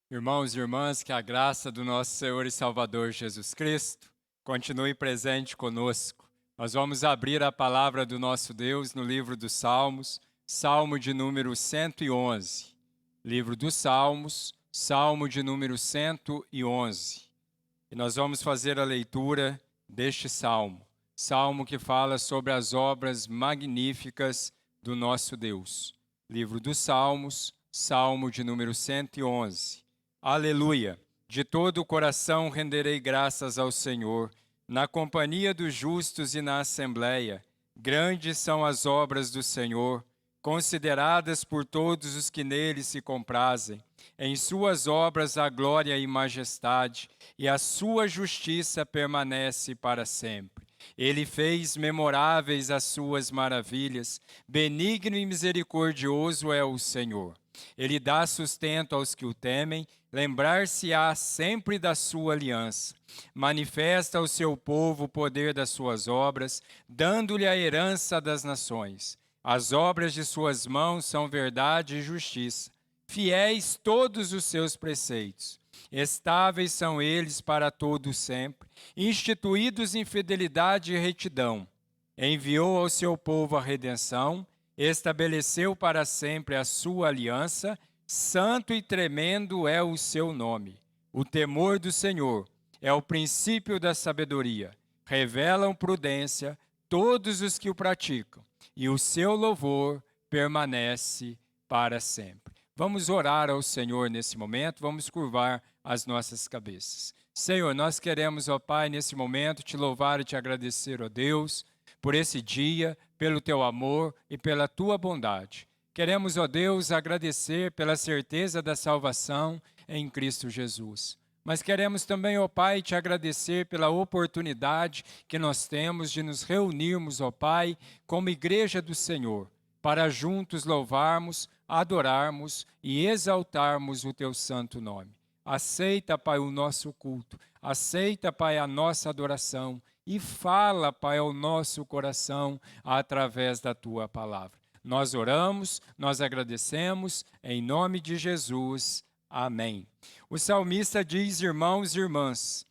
Irmãos e irmãs, que a graça do nosso Senhor e Salvador Jesus Cristo continue presente conosco. Nós vamos abrir a palavra do nosso Deus no livro dos Salmos, Salmo de número 111. Livro dos Salmos, Salmo de número 111. E nós vamos fazer a leitura deste salmo. Salmo que fala sobre as obras magníficas do nosso Deus. Livro dos Salmos, Salmo de número 111. Aleluia! De todo o coração renderei graças ao Senhor, na companhia dos justos e na assembleia. Grandes são as obras do Senhor, consideradas por todos os que nele se comprazem. Em suas obras há glória e majestade, e a sua justiça permanece para sempre. Ele fez memoráveis as suas maravilhas, benigno e misericordioso é o Senhor. Ele dá sustento aos que o temem, lembrar-se-á sempre da sua aliança. Manifesta ao seu povo o poder das suas obras, dando-lhe a herança das nações. As obras de suas mãos são verdade e justiça. Fiéis todos os seus preceitos. Estáveis são eles para todo sempre, instituídos em fidelidade e retidão. Enviou ao seu povo a redenção, estabeleceu para sempre a sua aliança, santo e tremendo é o seu nome. O temor do Senhor é o princípio da sabedoria. Revelam prudência todos os que o praticam, e o seu louvor permanece para sempre. Vamos orar ao Senhor nesse momento, vamos curvar as nossas cabeças. Senhor, nós queremos, ó Pai, nesse momento, te louvar e te agradecer, ó Deus, por esse dia, pelo teu amor e pela tua bondade. Queremos, ó Deus, agradecer pela certeza da salvação em Cristo Jesus. Mas queremos também, ó Pai, te agradecer pela oportunidade que nós temos de nos reunirmos, ó Pai, como igreja do Senhor, para juntos louvarmos, adorarmos e exaltarmos o teu santo nome. Aceita, Pai, o nosso culto. Aceita, Pai, a nossa adoração. E fala, Pai, ao nosso coração através da tua palavra. Nós oramos, nós agradecemos, em nome de Jesus. Amém. O salmista diz, irmãos e irmãs,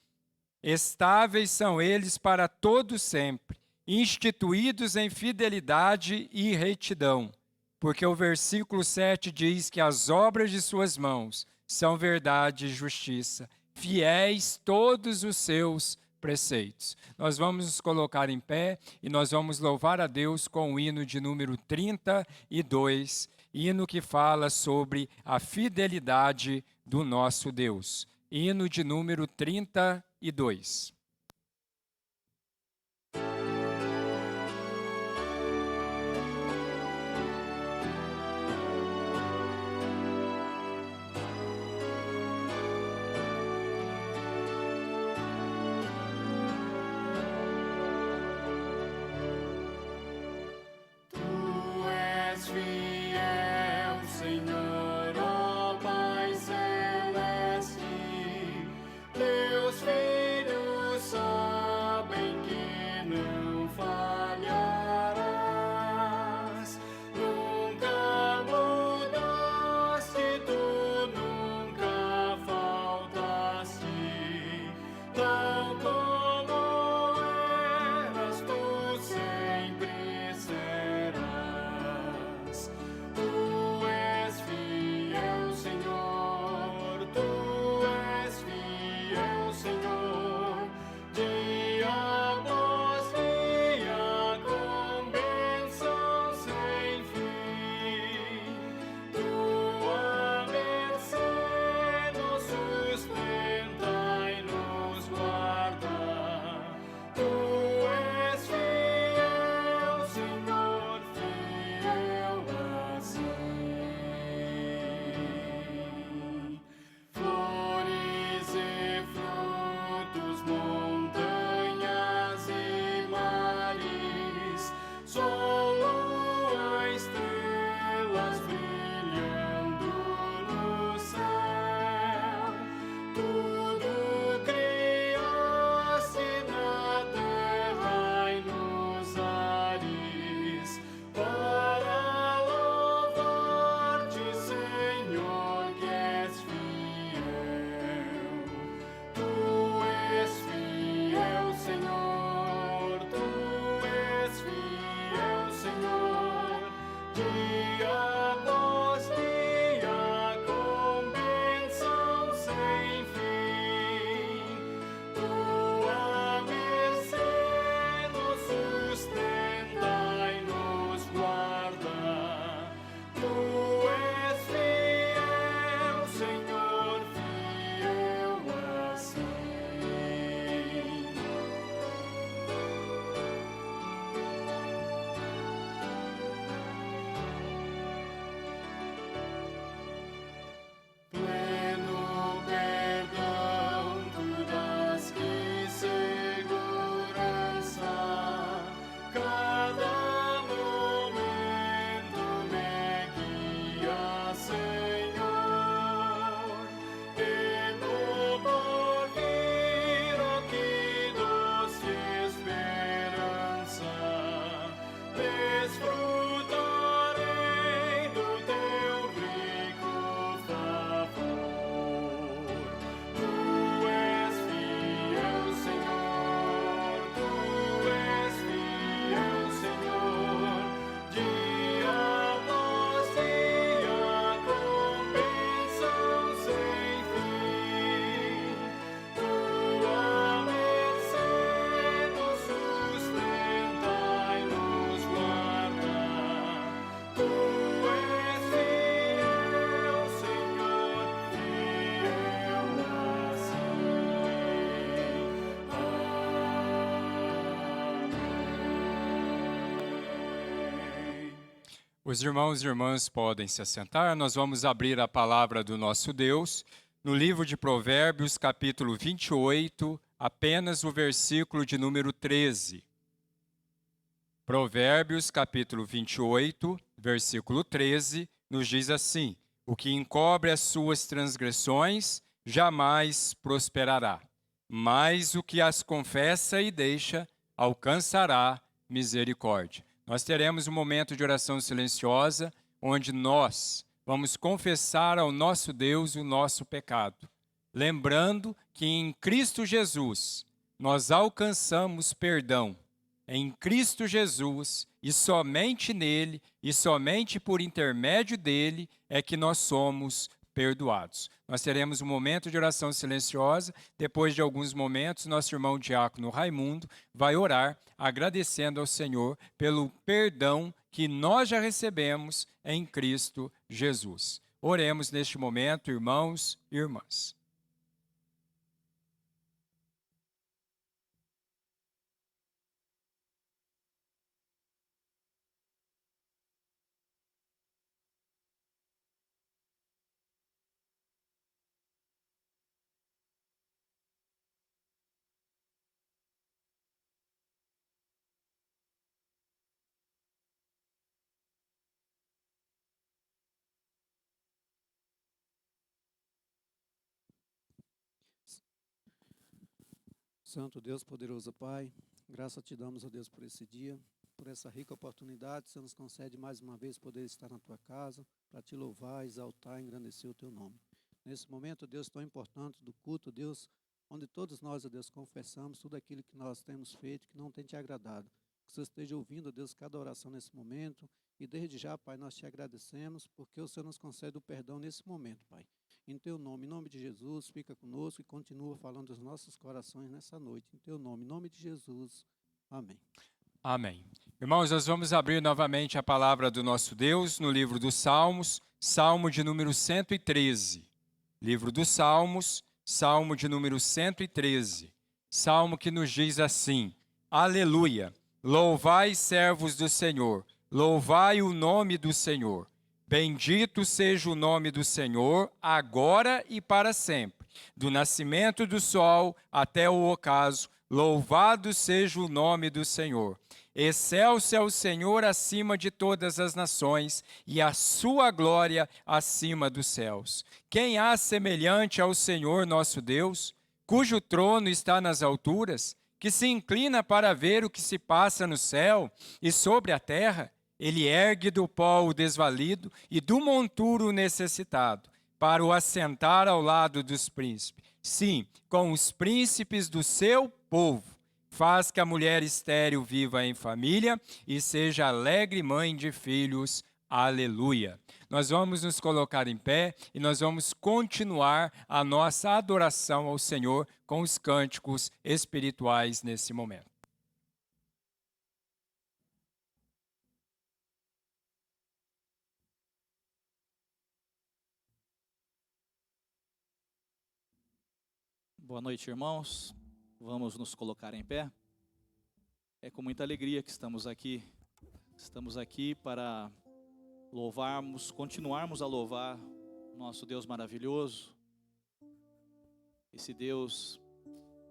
estáveis são eles para todo sempre, instituídos em fidelidade e retidão. Porque o versículo 7 diz que as obras de suas mãos são verdade e justiça, fiéis todos os seus preceitos. Nós vamos nos colocar em pé e nós vamos louvar a Deus com o hino de número 32, hino que fala sobre a fidelidade do nosso Deus. Hino de número 32. Tu és fiel, Senhor, ó Pai celeste, teus filhos Os irmãos e irmãs podem se assentar. Nós vamos abrir a palavra do nosso Deus no livro de Provérbios, capítulo 28, apenas o versículo de número 13. Provérbios, capítulo 28, versículo 13, nos diz assim: o que encobre as suas transgressões jamais prosperará, mas o que as confessa e deixa alcançará misericórdia. Nós teremos um momento de oração silenciosa, onde nós vamos confessar ao nosso Deus o nosso pecado, lembrando que em Cristo Jesus nós alcançamos perdão. Em Cristo Jesus, e somente nele, e somente por intermédio dele, é que nós somos perdoados. Nós teremos um momento de oração silenciosa. Depois de alguns momentos, nosso irmão diácono Raimundo vai orar, agradecendo ao Senhor pelo perdão que nós já recebemos em Cristo Jesus. Oremos neste momento, irmãos e irmãs. Santo Deus, poderoso Pai, graça te damos, ó Deus, por esse dia, por essa rica oportunidade que você nos concede mais uma vez poder estar na tua casa, para te louvar, exaltar e engrandecer o teu nome. Nesse momento, Deus, tão importante do culto, Deus, onde todos nós, ó Deus, confessamos tudo aquilo que nós temos feito que não tem te agradado. Que você esteja ouvindo, ó Deus, cada oração nesse momento, e desde já, Pai, nós te agradecemos, porque o Senhor nos concede o perdão nesse momento, Pai. Em teu nome, em nome de Jesus, fica conosco e continua falando dos nossos corações nessa noite. Em teu nome, em nome de Jesus. Amém. Amém. Irmãos, nós vamos abrir novamente a palavra do nosso Deus no livro dos Salmos, Salmo de número 113. Livro dos Salmos, Salmo de número 113. Salmo que nos diz assim: Aleluia! Louvai, servos do Senhor, louvai o nome do Senhor. Bendito seja o nome do Senhor, agora e para sempre. Do nascimento do sol até o ocaso, louvado seja o nome do Senhor. Excelso é o Senhor acima de todas as nações, e a sua glória acima dos céus. Quem há semelhante ao Senhor nosso Deus, cujo trono está nas alturas, que se inclina para ver o que se passa no céu e sobre a terra? Ele ergue do pó o desvalido e do monturo o necessitado, para o assentar ao lado dos príncipes. Sim, com os príncipes do seu povo. Faz que a mulher estéril viva em família e seja alegre mãe de filhos. Aleluia. Nós vamos nos colocar em pé e nós vamos continuar a nossa adoração ao Senhor com os cânticos espirituais nesse momento. Boa noite, irmãos. Vamos nos colocar em pé. É com muita alegria que estamos aqui. Estamos aqui para louvarmos, continuarmos a louvar nosso Deus maravilhoso. Esse Deus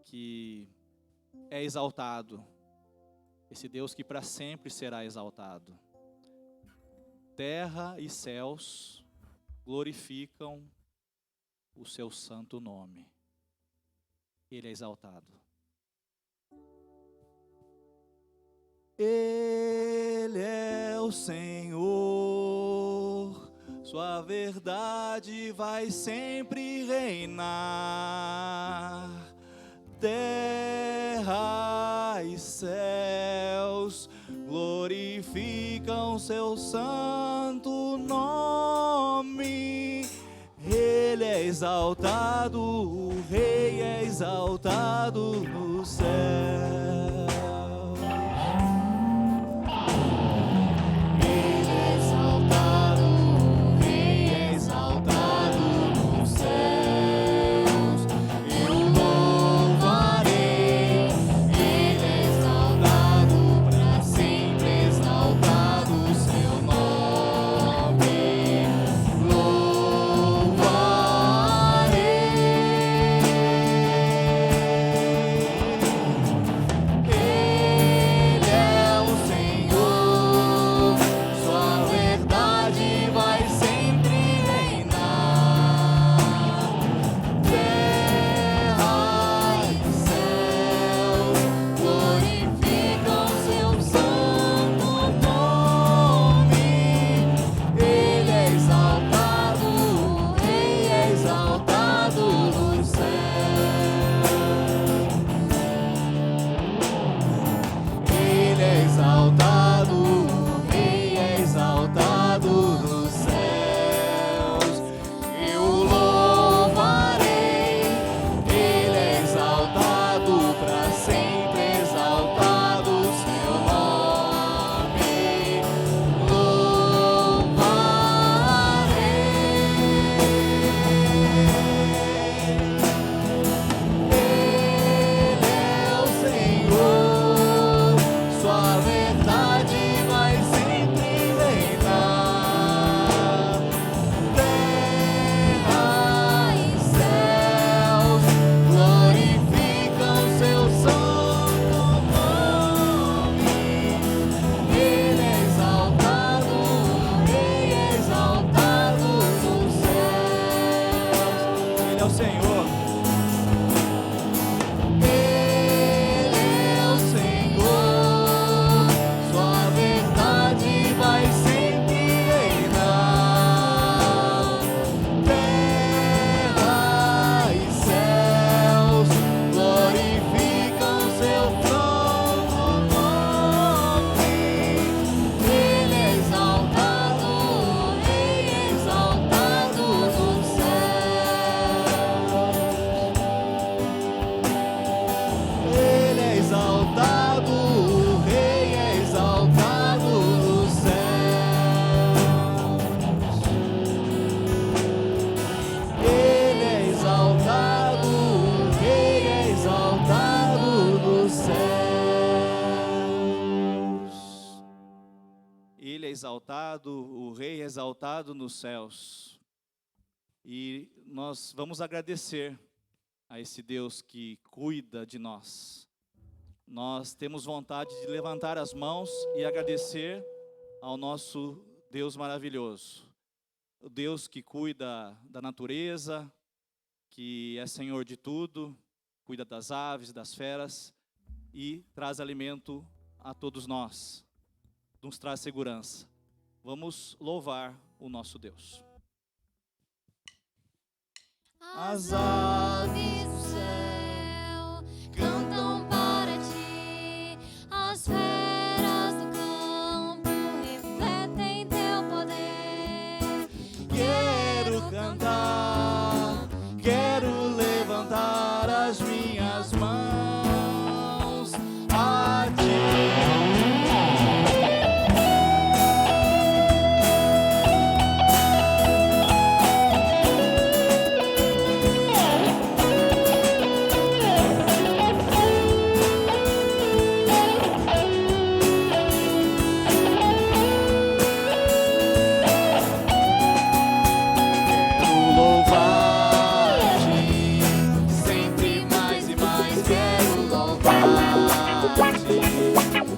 que é exaltado. Esse Deus que para sempre será exaltado. Terra e céus glorificam o seu santo nome. Ele é exaltado. Ele é o Senhor, sua verdade vai sempre reinar. Terra e céus glorificam seu santo nome. Ele é exaltado, o Rei é exaltado no céu. Ele é exaltado, o Rei é exaltado nos céus. Eu louvarei, Ele é exaltado, para sempre exaltado o seu nome. exaltado, o Rei exaltado nos céus. E nós vamos agradecer a esse Deus que cuida de nós. Nós temos vontade de levantar as mãos e agradecer ao nosso Deus maravilhoso. O Deus que cuida da natureza, que é Senhor de tudo, cuida das aves, das feras e traz alimento a todos nós, nos traz segurança. Vamos louvar o nosso Deus. As aves do céu cantam para ti, as feras do campo refletem teu poder. Quero cantar, quero levantar as minhas mãos a ti.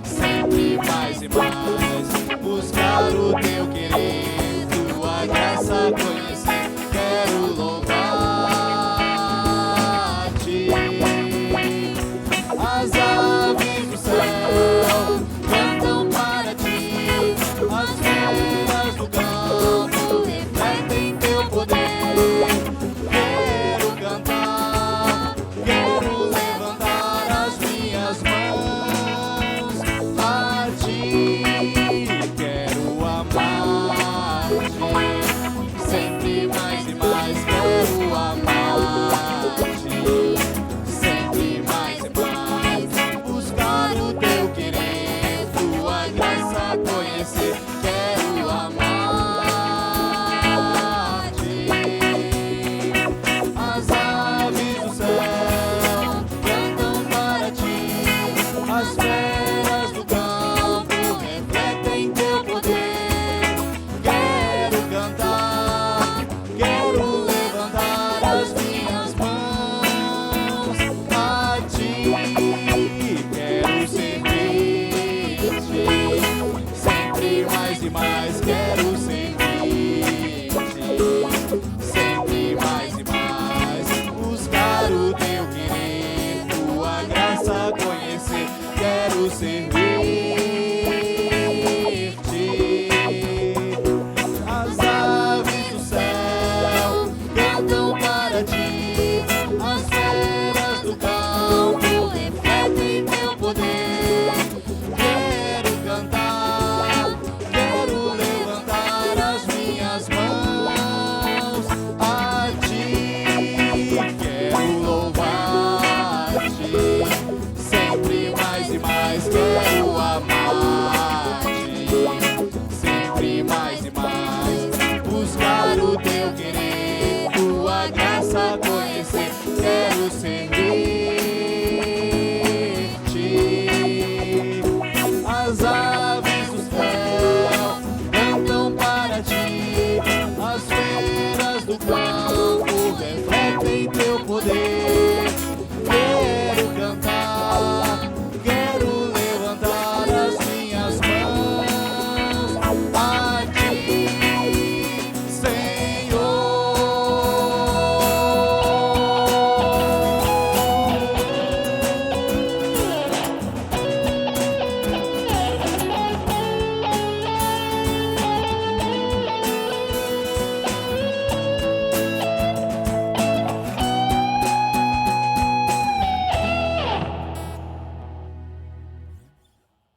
Sempre mais e mais, buscar o teu querer, tua graça conhecer. Quero louvar-te. As aves do céu cantam para ti, as feras do campo refletem teu poder. Quero cantar, quero levantar as minhas mãos a ti. Quero amar-te, sempre mais e mais. Quero amar-te, sempre mais e mais. Buscar o teu querer, tua graça conhecer. Quero amar-te. As aves do céu cantam para ti, as feras do campo refletem teu poder. Quero cantar, quero levantar as minhas mãos a ti. Quero servir-te, sempre mais e mais. Quero servir-te, sempre mais e mais. Buscar o teu querer, tua graça conhecer. Quero servir-te. As aves do céu cantam para ti, as feras do campo refletem teu poder. Quero cantar, quero levantar as minhas mãos a ti. Quero louvar-te, sempre mais e mais. Quero amar-te, sempre mais e mais. Buscar o teu querer, tua graça conhecer. Quero servir-te. As aves do céu cantam para ti, as feras do campo refletem teu poder. Quero cantar, quero levantar as minhas mãos a ti, Senhor.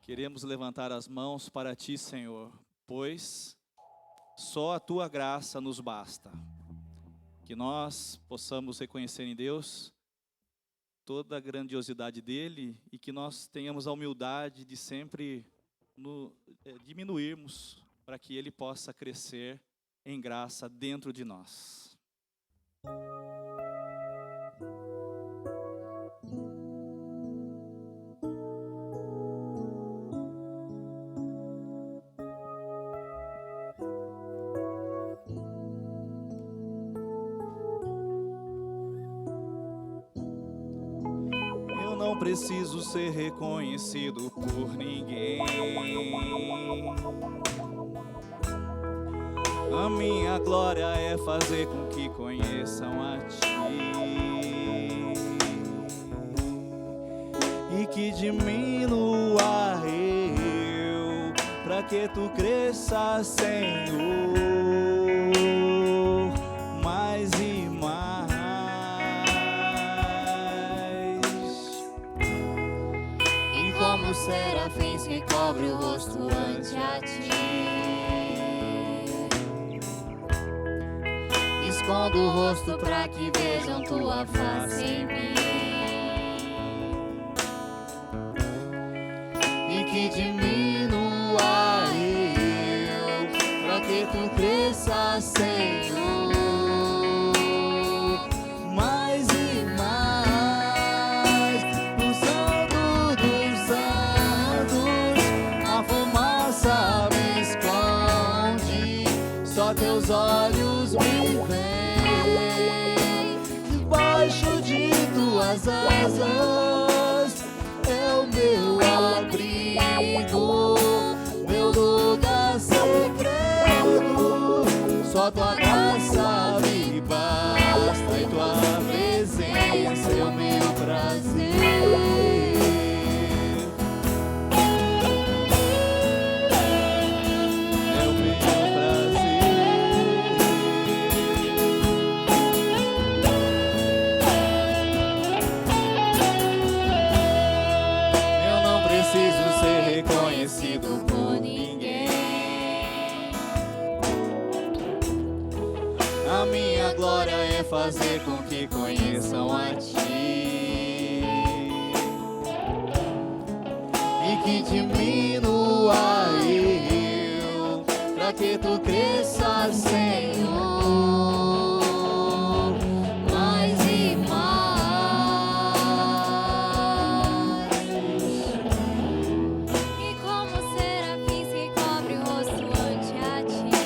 Queremos levantar as mãos para ti, Senhor, pois só a tua graça nos basta. Que nós possamos reconhecer em Deus toda a grandiosidade dele e que nós tenhamos a humildade de sempre diminuirmos para que ele possa crescer em graça dentro de nós. não preciso ser reconhecido por ninguém. A minha glória é fazer com que conheçam a Ti, e que diminua eu, pra que Tu cresça, Senhor, mais e mais. E como serafins que cobre o rosto ante a Ti, escondo o rosto pra que vejam Tua face em mim, E que diminua eu, pra que Tu cresça, Senhor, mais e mais. No Santo dos Santos, a fumaça me esconde, só Teus olhos me veem. Debaixo de Tuas asas é o meu abrigo, meu lugar secreto. Só Tua graça me basta, e Tua presença é o meu prazer. É o meu prazer. Eu não preciso ser reconhecido por ninguém. A minha glória é fazer com que conheçam a Ti, e que diminua eu, pra que Tu cresça, Senhor, mais e mais. e como serafins que cobre o rosto ante a Ti,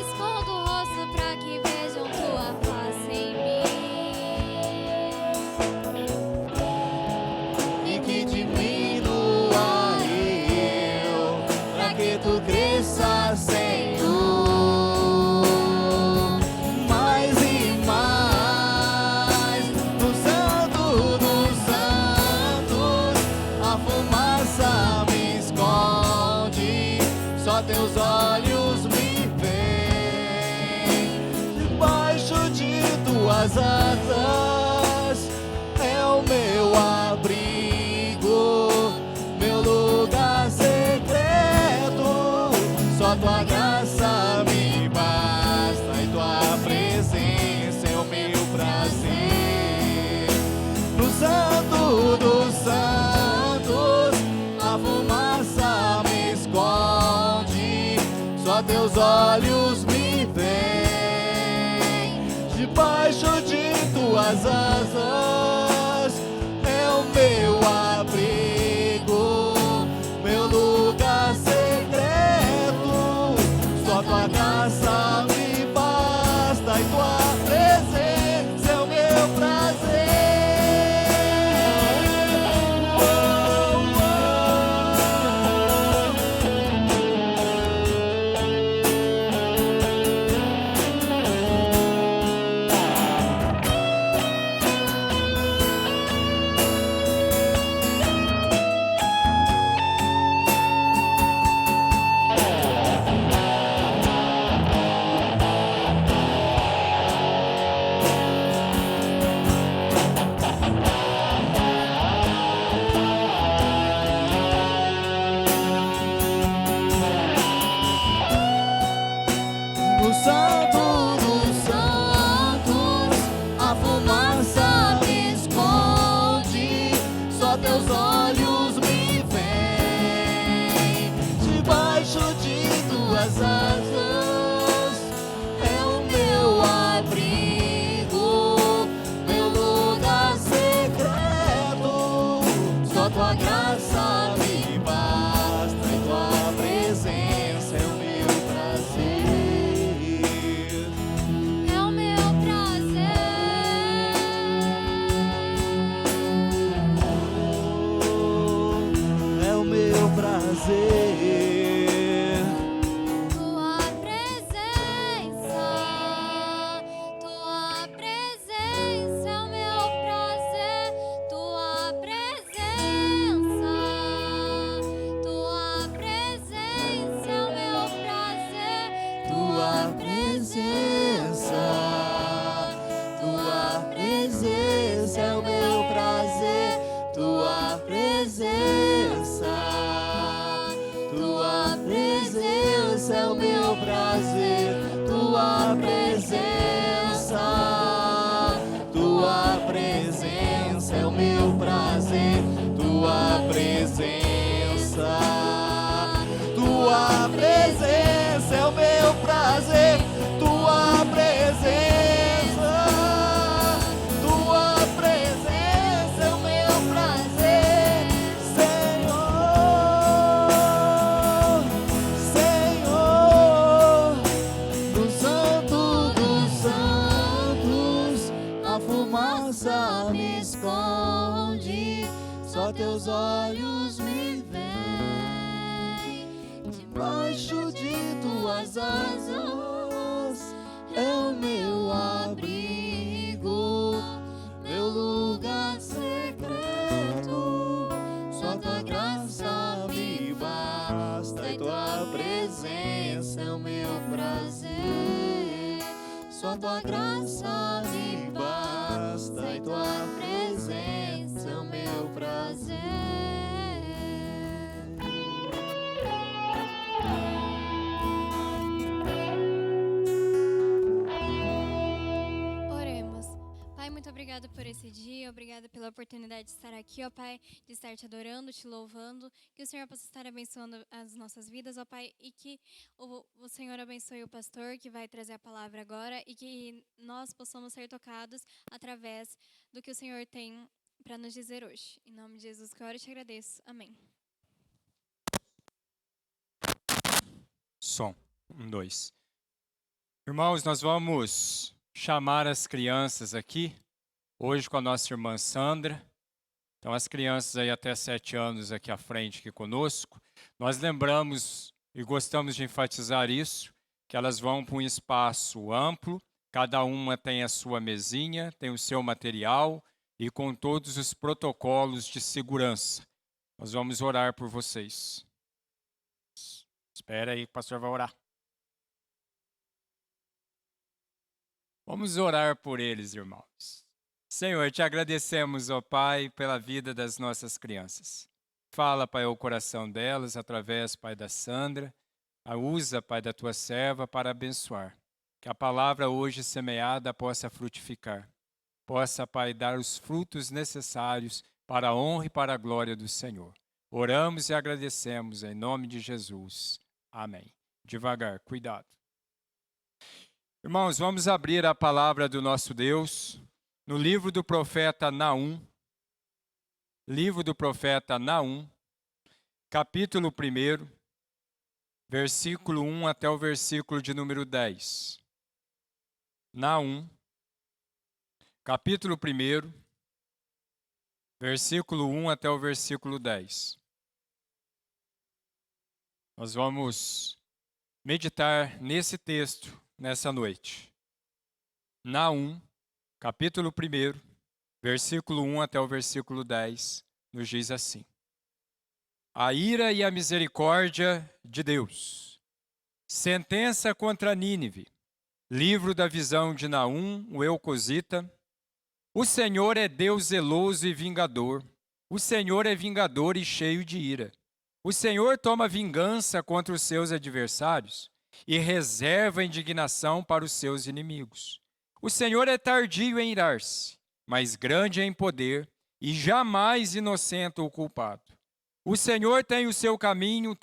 escondo o rosto pra que vejam Tua face em mim, E que diminua eu, pra que Tu cresça, Senhor, mais e mais. No Santo dos Santos, a fumaça me esconde, só Teus olhos me veem. Debaixo de Tuas asas é o meu abrigo, meu lugar secreto. Só Tua graça me basta, e Tua presença é o meu prazer. No Santo dos Santos, a fumaça me esconde, só Teus olhos me veem. Debaixo de Tuas asas é o meu abrigo, meu lugar secreto. Só Tua graça me basta, e Tua presença é o meu prazer. prazer. Tua presença é o meu prazer. Tua presença é o meu prazer. Tua presença é o meu prazer. Tua presença é o meu prazer. Tua presença é o meu prazer. Tua presença é o meu prazer. Tua presença é o meu prazer. Senhor, no Santo dos Santos, a fumaça me esconde, só teus olhos me veem. Debaixo de tuas asas é o meu abrigo, meu lugar secreto. Só tua graça me basta e tua presença é o meu prazer. Só tua graça me basta e tua presença é o meu prazer. Oremos. Pai, muito obrigada por esse dia, obrigada pela oportunidade de estar aqui, ó Pai, de estar te adorando, te louvando, que o Senhor possa estar abençoando as nossas vidas, ó Pai, e que o Senhor abençoe o pastor que vai trazer a palavra agora e que nós possamos ser tocados através do que o Senhor tem para nos dizer hoje. Em nome de Jesus que eu oro e te agradeço. Amém. Som. 1, 2. Irmãos, nós vamos chamar as crianças aqui, hoje com a nossa irmã Sandra. Então, as crianças aí até 7 anos aqui à frente, aqui conosco. Nós lembramos e gostamos de enfatizar isso, que elas vão para um espaço amplo, cada uma tem a sua mesinha, tem o seu material e com todos os protocolos de segurança. Nós vamos orar por vocês. Espera aí, o pastor vai orar. Vamos orar por eles, irmãos. Senhor, te agradecemos, ó Pai, pela vida das nossas crianças. Fala, Pai, ao coração delas, através, Pai, da Sandra. Usa, Pai, da tua serva para abençoar. Que a palavra hoje semeada possa frutificar. Possa, Pai, dar os frutos necessários para a honra e para a glória do Senhor. Oramos e agradecemos em nome de Jesus. Amém. Devagar, cuidado. Irmãos, vamos abrir a palavra do nosso Deus no livro do profeta Naum. Livro do profeta Naum, capítulo 1, versículo 1 até o versículo de número 10. Naum, capítulo 1, versículo 1 até o versículo 10. Nós vamos meditar nesse texto nessa noite. Naum, capítulo 1, versículo 1 até o versículo 10, nos diz assim: A ira e a misericórdia de Deus. Sentença contra Nínive. Livro da visão de Naum, o Eucosita. O Senhor é Deus zeloso e vingador. O Senhor é vingador e cheio de ira. O Senhor toma vingança contra os seus adversários e reserva indignação para os seus inimigos. O Senhor é tardio em irar-se, mas grande em poder, e jamais inocenta o culpado. O Senhor tem o seu caminho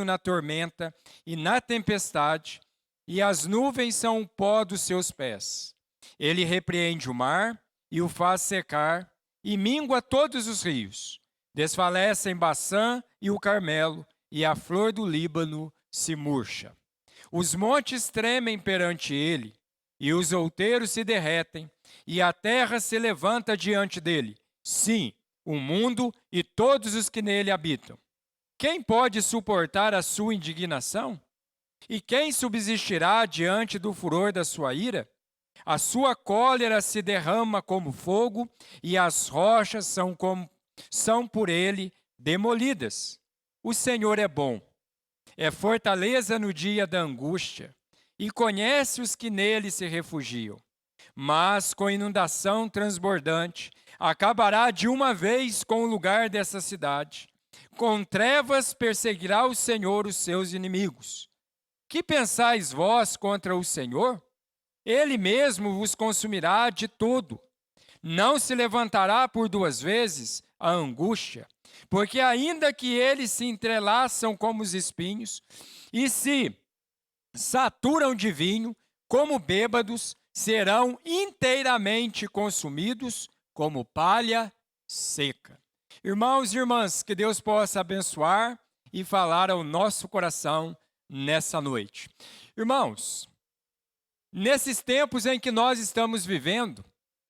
na tormenta e na tempestade, e as nuvens são o pó dos seus pés. Ele repreende o mar e o faz secar, e mingua todos os rios. Desfalecem Baçã e o Carmelo, e a flor do Líbano se murcha. Os montes tremem perante ele, e os outeiros se derretem, e a terra se levanta diante dele. Sim, o mundo e todos os que nele habitam. quem pode suportar a sua indignação? E quem subsistirá diante do furor da sua ira? A sua cólera se derrama como fogo, e as rochas são por ele demolidas. O Senhor é bom, é fortaleza no dia da angústia, e conhece os que nele se refugiam. Mas com inundação transbordante, acabará de uma vez com o lugar dessa cidade. Com trevas perseguirá o Senhor os seus inimigos. Que pensais vós contra o Senhor? Ele mesmo vos consumirá de tudo. Não se levantará por duas vezes a angústia, porque ainda que eles se entrelaçam como os espinhos e se saturam de vinho, como bêbados, serão inteiramente consumidos como palha seca. Irmãos e irmãs, que Deus possa abençoar e falar ao nosso coração nessa noite. Irmãos, nesses tempos em que nós estamos vivendo,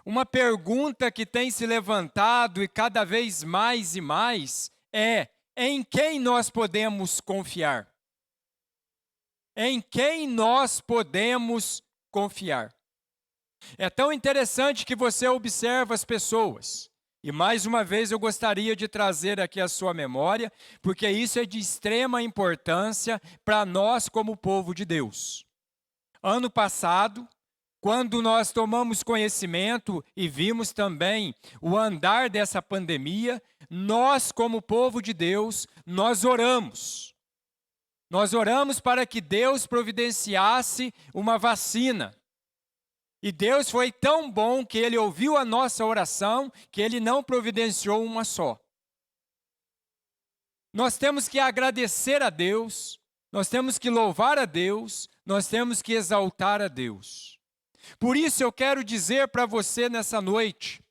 uma pergunta que tem se levantado e cada vez mais e mais é: em quem nós podemos confiar? Em quem nós podemos confiar? É tão interessante que você observa as pessoas. E mais uma vez eu gostaria de trazer aqui a sua memória, porque isso é de extrema importância para nós como povo de Deus. Ano passado, quando nós tomamos conhecimento e vimos também o andar dessa pandemia, nós como povo de Deus, nós oramos. Nós oramos para que Deus providenciasse uma vacina. E Deus foi tão bom que Ele ouviu a nossa oração, que Ele não providenciou uma só. Nós temos que agradecer a Deus, nós temos que louvar a Deus, nós temos que exaltar a Deus. Por isso eu quero dizer para você nessa noite,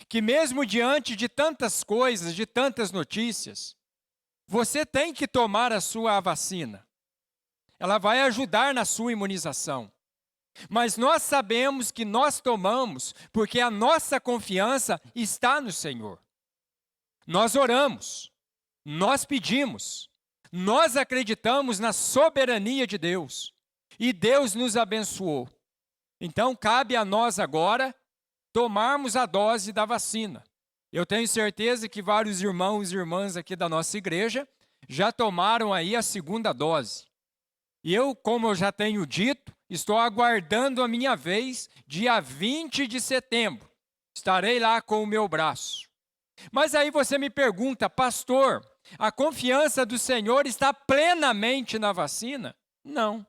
que mesmo diante de tantas coisas, de tantas notícias, você tem que tomar a sua vacina. Ela vai ajudar na sua imunização. Mas nós sabemos que nós tomamos porque a nossa confiança está no Senhor. Nós oramos, nós pedimos, nós acreditamos na soberania de Deus e Deus nos abençoou. Então cabe a nós agora tomarmos a dose da vacina. Eu tenho certeza que vários irmãos e irmãs aqui da nossa igreja já tomaram aí a segunda dose. E eu, como eu já tenho dito, estou aguardando a minha vez, dia 20 de setembro. Estarei lá com o meu braço. Mas aí você me pergunta: pastor, a confiança do Senhor está plenamente na vacina? Não.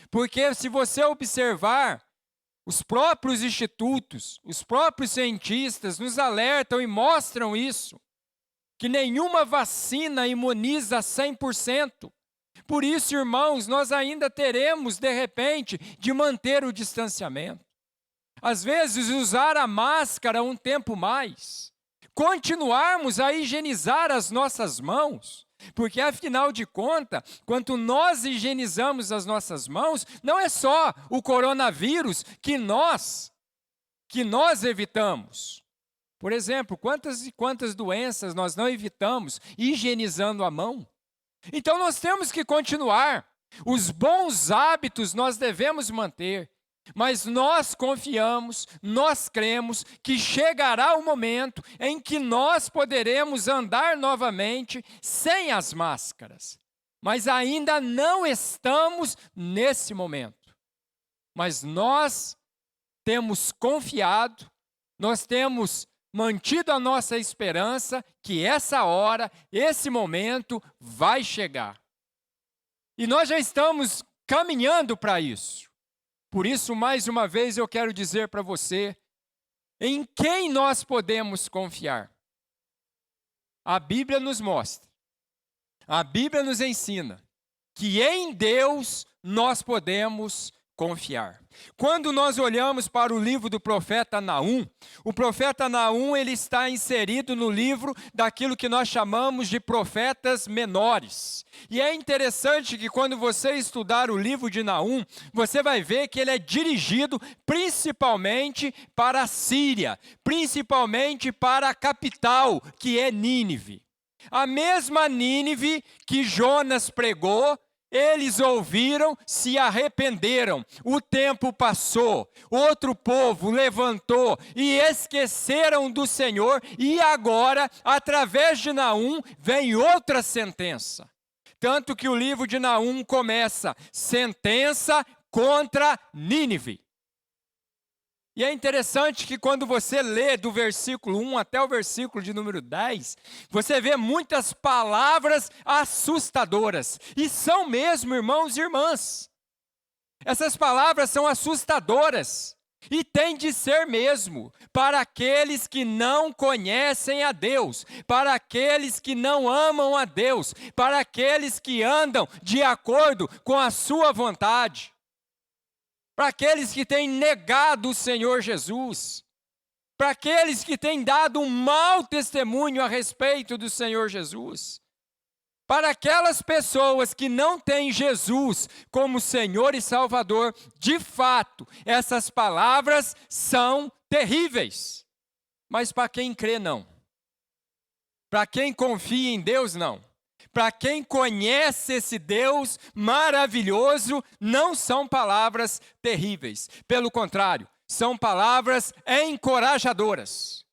Porque se você observar, os próprios institutos, os próprios cientistas nos alertam e mostram isso, que nenhuma vacina imuniza 100%. Por isso, irmãos, nós ainda teremos, de repente, de manter o distanciamento. Às vezes, usar a máscara um tempo mais. Continuarmos a higienizar as nossas mãos. Porque, afinal de contas, quando nós higienizamos as nossas mãos, não é só o coronavírus que nós evitamos. Por exemplo, quantas e quantas doenças nós não evitamos higienizando a mão? Então nós temos que continuar. Os bons hábitos nós devemos manter, mas nós confiamos, nós cremos que chegará o momento em que nós poderemos andar novamente sem as máscaras. Mas ainda não estamos nesse momento. Mas nós temos confiado, nós temos mantido a nossa esperança que essa hora, esse momento vai chegar. E nós já estamos caminhando para isso. Por isso, mais uma vez, eu quero dizer para você, em quem nós podemos confiar? A Bíblia nos mostra, a Bíblia nos ensina que em Deus nós podemos confiar. Quando nós olhamos para o livro do profeta Naum, o profeta Naum ele está inserido no livro daquilo que nós chamamos de profetas menores. E é interessante que quando você estudar o livro de Naum, você vai ver que ele é dirigido principalmente para a Síria, principalmente para a capital, que é Nínive. A mesma Nínive que Jonas pregou, eles ouviram, se arrependeram. O tempo passou, outro povo levantou e esqueceram do Senhor. E agora, através de Naum, vem outra sentença. Tanto que o livro de Naum começa, sentença contra Nínive. E é interessante que quando você lê do versículo 1 até o versículo de número 10, você vê muitas palavras assustadoras. E são mesmo, irmãos e irmãs. Essas palavras são assustadoras. E tem de ser mesmo, para aqueles que não conhecem a Deus, para aqueles que não amam a Deus, para aqueles que andam de acordo com a sua vontade. Para aqueles que têm negado o Senhor Jesus, para aqueles que têm dado um mau testemunho a respeito do Senhor Jesus, para aquelas pessoas que não têm Jesus como Senhor e Salvador, de fato, essas palavras são terríveis. Mas para quem crê, não. Para quem confia em Deus, não. Para quem conhece esse Deus maravilhoso, não são palavras terríveis. Pelo contrário, são palavras encorajadoras.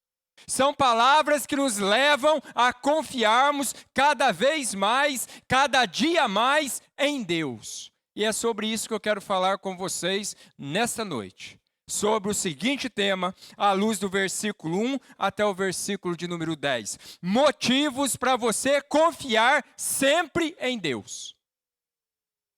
São palavras que nos levam a confiarmos cada vez mais, cada dia mais em Deus. E é sobre isso que eu quero falar com vocês nesta noite. Sobre o seguinte tema, à luz do versículo 1 até o versículo de número 10. Motivos para você confiar sempre em Deus.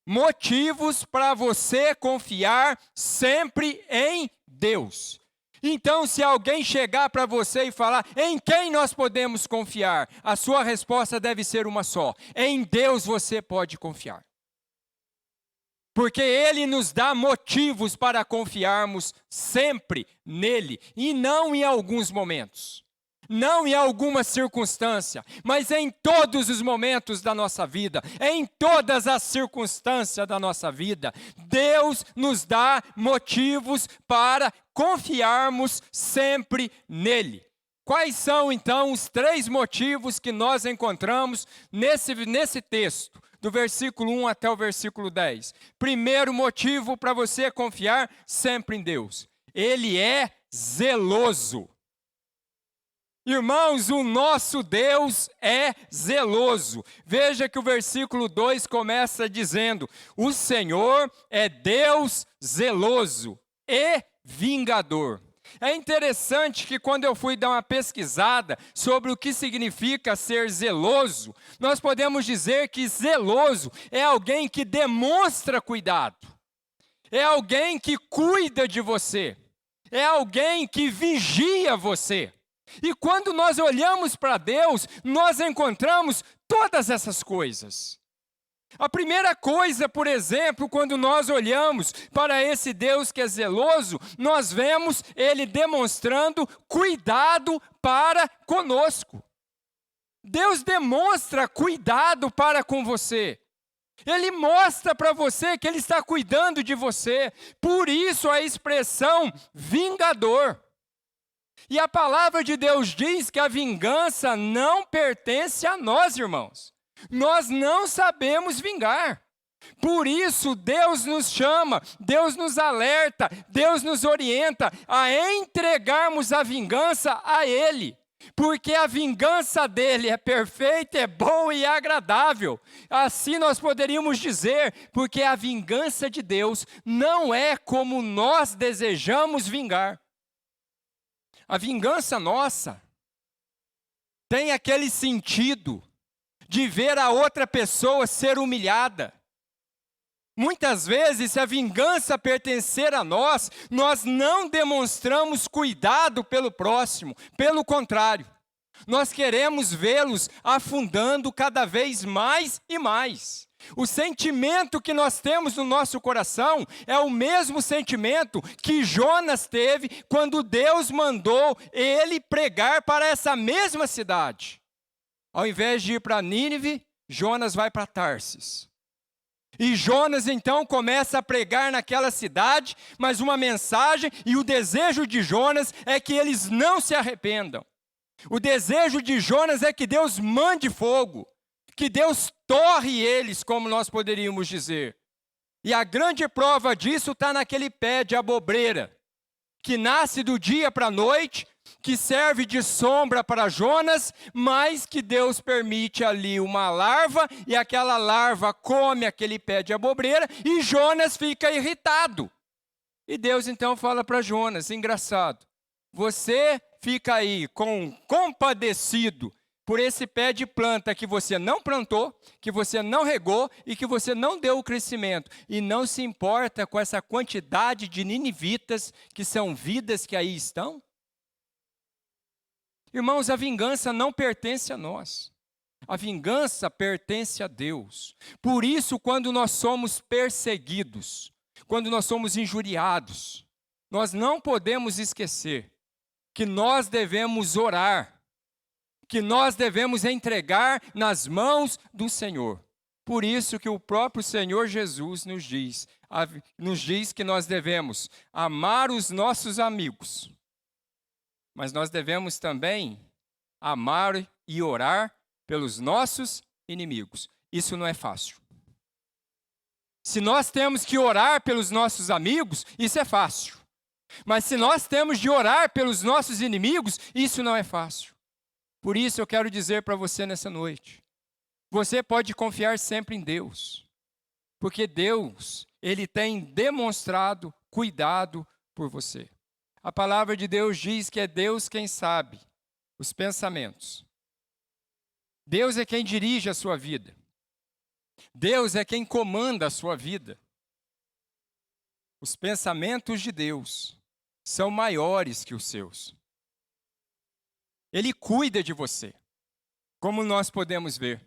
Motivos para você confiar sempre em Deus. Então, se alguém chegar para você e falar, em quem nós podemos confiar? A sua resposta deve ser uma só. Em Deus você pode confiar. Porque Ele nos dá motivos para confiarmos sempre nele, e não em alguns momentos, não em alguma circunstância, mas em todos os momentos da nossa vida, em todas as circunstâncias da nossa vida, Deus nos dá motivos para confiarmos sempre nele. Quais são então os 3 motivos que nós encontramos nesse texto? Do versículo 1 até o versículo 10. Primeiro motivo para você confiar sempre em Deus. Ele é zeloso. Irmãos, o nosso Deus é zeloso. Veja que o versículo 2 começa dizendo: o Senhor é Deus zeloso e vingador. É interessante que quando eu fui dar uma pesquisada sobre o que significa ser zeloso, nós podemos dizer que zeloso é alguém que demonstra cuidado, é alguém que cuida de você, é alguém que vigia você. E quando nós olhamos para Deus, nós encontramos todas essas coisas. A primeira coisa, por exemplo, quando nós olhamos para esse Deus que é zeloso, nós vemos Ele demonstrando cuidado para conosco. Deus demonstra cuidado para com você. Ele mostra para você que Ele está cuidando de você. Por isso a expressão vingador. E a palavra de Deus diz que a vingança não pertence a nós, irmãos. Nós não sabemos vingar. Por isso, Deus nos chama, Deus nos alerta, Deus nos orienta a entregarmos a vingança a Ele. Porque a vingança dele é perfeita, é boa e agradável. Assim nós poderíamos dizer, porque a vingança de Deus não é como nós desejamos vingar. A vingança nossa tem aquele sentido de ver a outra pessoa ser humilhada. Muitas vezes, se a vingança pertencer a nós, nós não demonstramos cuidado pelo próximo. Pelo contrário, nós queremos vê-los afundando cada vez mais e mais. O sentimento que nós temos no nosso coração é o mesmo sentimento que Jonas teve quando Deus mandou ele pregar para essa mesma cidade. Ao invés de ir para Nínive, Jonas vai para Tarsis. E Jonas então começa a pregar naquela cidade, mas uma mensagem, e o desejo de Jonas é que eles não se arrependam. O desejo de Jonas é que Deus mande fogo, que Deus torre eles, como nós poderíamos dizer. E a grande prova disso está naquele pé de abobreira, que nasce do dia para a noite, que serve de sombra para Jonas, mas que Deus permite ali uma larva, e aquela larva come aquele pé de abobreira, e Jonas fica irritado. E Deus então fala para Jonas, engraçado, você fica aí compadecido por esse pé de planta que você não plantou, que você não regou e que você não deu o crescimento. E não se importa com essa quantidade de ninivitas que são vidas que aí estão? Irmãos, a vingança não pertence a nós. A vingança pertence a Deus. Por isso, quando nós somos perseguidos, quando nós somos injuriados, nós não podemos esquecer que nós devemos orar, que nós devemos entregar nas mãos do Senhor. Por isso que o próprio Senhor Jesus nos diz que nós devemos amar os nossos amigos, mas nós devemos também amar e orar pelos nossos inimigos. Isso não é fácil. Se nós temos que orar pelos nossos amigos, isso é fácil. Mas se nós temos de orar pelos nossos inimigos, isso não é fácil. Por isso eu quero dizer para você nessa noite, você pode confiar sempre em Deus, porque Deus, Ele tem demonstrado cuidado por você. A palavra de Deus diz que é Deus quem sabe os pensamentos. Deus é quem dirige a sua vida. Deus é quem comanda a sua vida. Os pensamentos de Deus são maiores que os seus. Ele cuida de você, como nós podemos ver.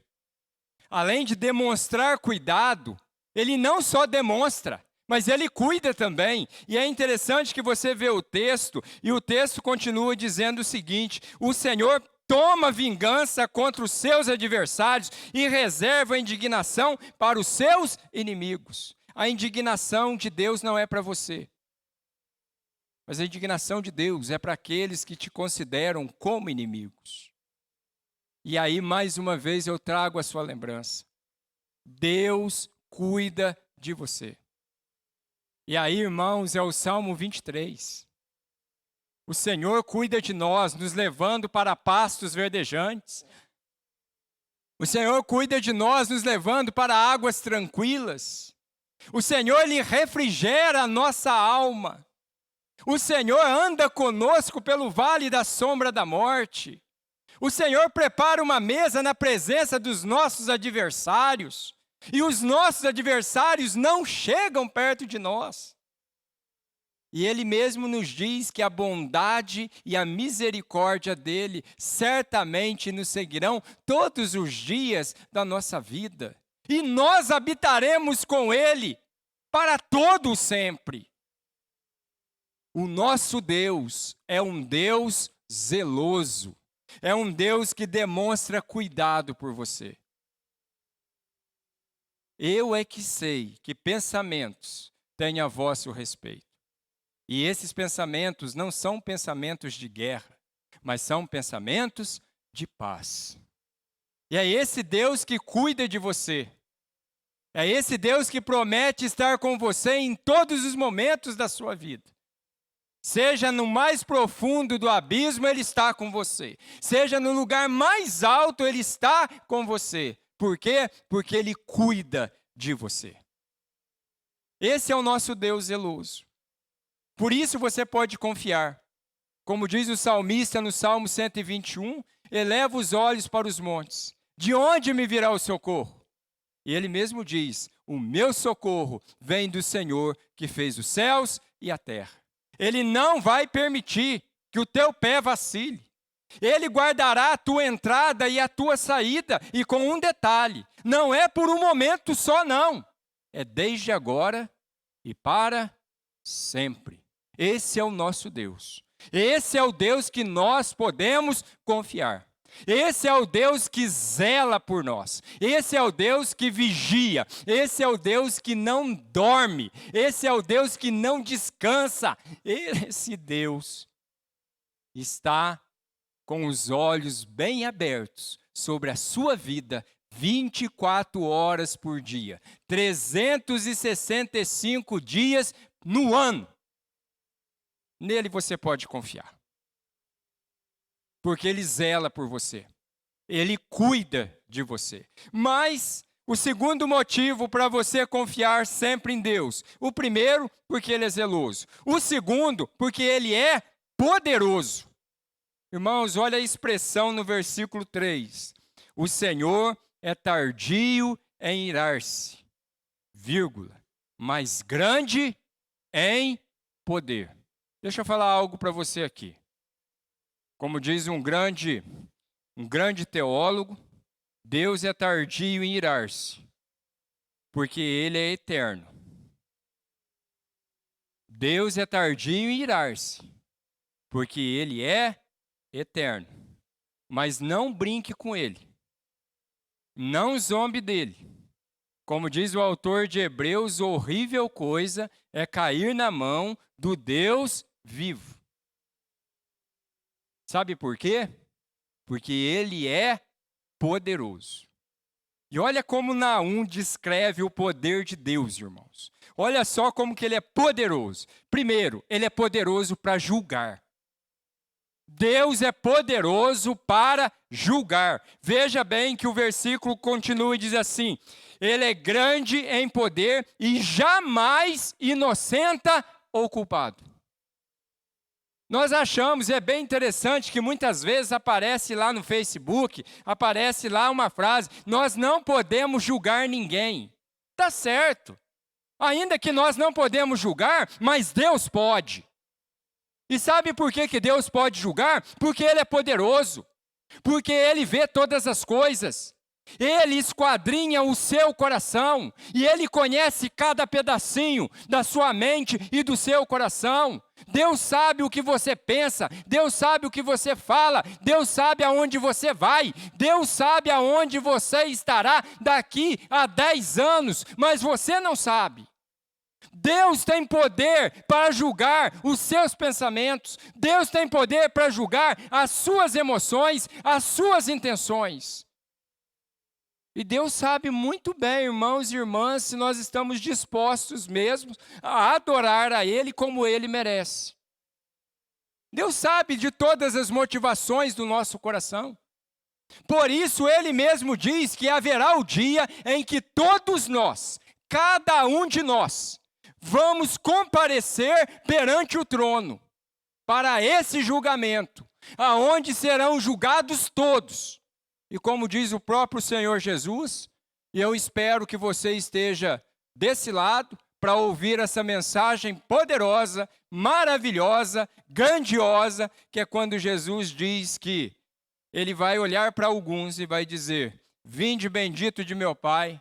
Além de demonstrar cuidado, Ele não só demonstra, mas Ele cuida também. E é interessante que você vê o texto, e o texto continua dizendo o seguinte: o Senhor toma vingança contra os seus adversários e reserva a indignação para os seus inimigos. A indignação de Deus não é para você, mas a indignação de Deus é para aqueles que te consideram como inimigos. E aí, mais uma vez, eu trago a sua lembrança. Deus cuida de você. E aí, irmãos, é o Salmo 23. O Senhor cuida de nós, nos levando para pastos verdejantes. O Senhor cuida de nós, nos levando para águas tranquilas. O Senhor, Ele refrigera a nossa alma. O Senhor anda conosco pelo vale da sombra da morte. O Senhor prepara uma mesa na presença dos nossos adversários. E os nossos adversários não chegam perto de nós. E Ele mesmo nos diz que a bondade e a misericórdia dEle certamente nos seguirão todos os dias da nossa vida. E nós habitaremos com Ele para todo sempre. O nosso Deus é um Deus zeloso. É um Deus que demonstra cuidado por você. Eu é que sei que pensamentos têm a vosso respeito. E esses pensamentos não são pensamentos de guerra, mas são pensamentos de paz. E é esse Deus que cuida de você. É esse Deus que promete estar com você em todos os momentos da sua vida. Seja no mais profundo do abismo, Ele está com você. Seja no lugar mais alto, Ele está com você. Por quê? Porque Ele cuida de você. Esse é o nosso Deus zeloso. Por isso você pode confiar. Como diz o salmista no Salmo 121, eleva os olhos para os montes. De onde me virá o socorro? E ele mesmo diz, o meu socorro vem do Senhor que fez os céus e a terra. Ele não vai permitir que o teu pé vacile. Ele guardará a tua entrada e a tua saída. E com um detalhe, não é por um momento só não. É desde agora e para sempre. Esse é o nosso Deus. Esse é o Deus que nós podemos confiar. Esse é o Deus que zela por nós. Esse é o Deus que vigia. Esse é o Deus que não dorme. Esse é o Deus que não descansa. Esse Deus está com os olhos bem abertos sobre a sua vida 24 horas por dia, 365 dias no ano. Nele você pode confiar. Porque ele zela por você. Ele cuida de você. Mas o segundo motivo para você confiar sempre em Deus. O primeiro, porque ele é zeloso. O segundo, porque ele é poderoso. Irmãos, olha a expressão no versículo 3. O Senhor é tardio em irar-se, vírgula, mas grande em poder. Deixa eu falar algo para você aqui. Como diz um grande teólogo, Deus é tardio em irar-se, porque Ele é eterno. Deus é tardio em irar-se, porque Ele é eterno. Mas não brinque com Ele. Não zombe dele. Como diz o autor de Hebreus, horrível coisa é cair na mão do Deus vivo. Sabe por quê? Porque Ele é poderoso. E olha como Naum descreve o poder de Deus, irmãos. Olha só como que Ele é poderoso. Primeiro, Ele é poderoso para julgar. Deus é poderoso para julgar. Veja bem que o versículo continua e diz assim: Ele é grande em poder e jamais inocenta ou culpado. Nós achamos, é bem interessante, que muitas vezes aparece lá no Facebook, aparece lá uma frase: nós não podemos julgar ninguém. Tá certo. Ainda que nós não podemos julgar, mas Deus pode. E sabe por que Deus pode julgar? Porque Ele é poderoso. Porque Ele vê todas as coisas. Ele esquadrinha o seu coração. E Ele conhece cada pedacinho da sua mente e do seu coração. Deus sabe o que você pensa. Deus sabe o que você fala. Deus sabe aonde você vai. Deus sabe aonde você estará daqui a 10 anos. Mas você não sabe. Deus tem poder para julgar os seus pensamentos. Deus tem poder para julgar as suas emoções, as suas intenções. E Deus sabe muito bem, irmãos e irmãs, se nós estamos dispostos mesmo a adorar a Ele como Ele merece. Deus sabe de todas as motivações do nosso coração. Por isso Ele mesmo diz que haverá o dia em que todos nós, cada um de nós, vamos comparecer perante o trono para esse julgamento, aonde serão julgados todos. E como diz o próprio Senhor Jesus, e eu espero que você esteja desse lado para ouvir essa mensagem poderosa, maravilhosa, grandiosa, que é quando Jesus diz que Ele vai olhar para alguns e vai dizer: vinde bendito de meu Pai,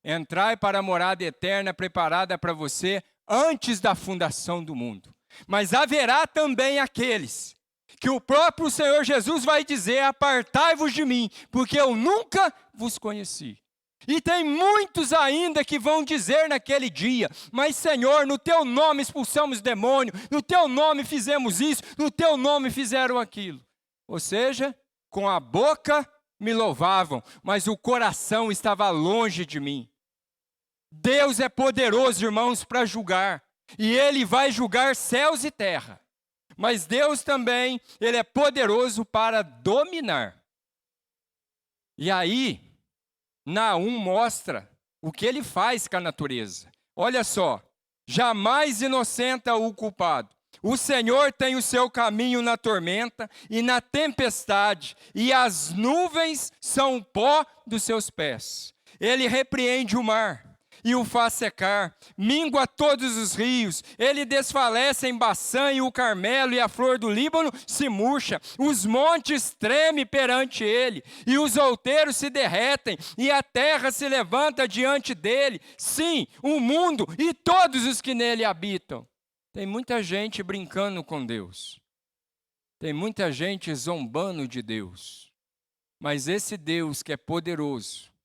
entrai para a morada eterna preparada para você antes da fundação do mundo. Mas haverá também aqueles que o próprio Senhor Jesus vai dizer: apartai-vos de mim, porque eu nunca vos conheci. E tem muitos ainda que vão dizer naquele dia: mas Senhor, no teu nome expulsamos demônio, no teu nome fizemos isso, no teu nome fizeram aquilo. Ou seja, com a boca me louvavam, mas o coração estava longe de mim. Deus é poderoso, irmãos, para julgar. E Ele vai julgar céus e terra. Mas Deus também, Ele é poderoso para dominar. E aí, Naum mostra o que Ele faz com a natureza. Olha só: jamais inocenta o culpado. O Senhor tem o seu caminho na tormenta e na tempestade, e as nuvens são o pó dos seus pés. Ele repreende o mar e o faz secar, mingua todos os rios, ele desfalece em Baçã e o Carmelo, e a flor do Líbano se murcha, os montes tremem perante ele, e os outeiros se derretem, e a terra se levanta diante dele, sim, o mundo e todos os que nele habitam. Tem muita gente brincando com Deus, tem muita gente zombando de Deus, mas esse Deus que é poderoso,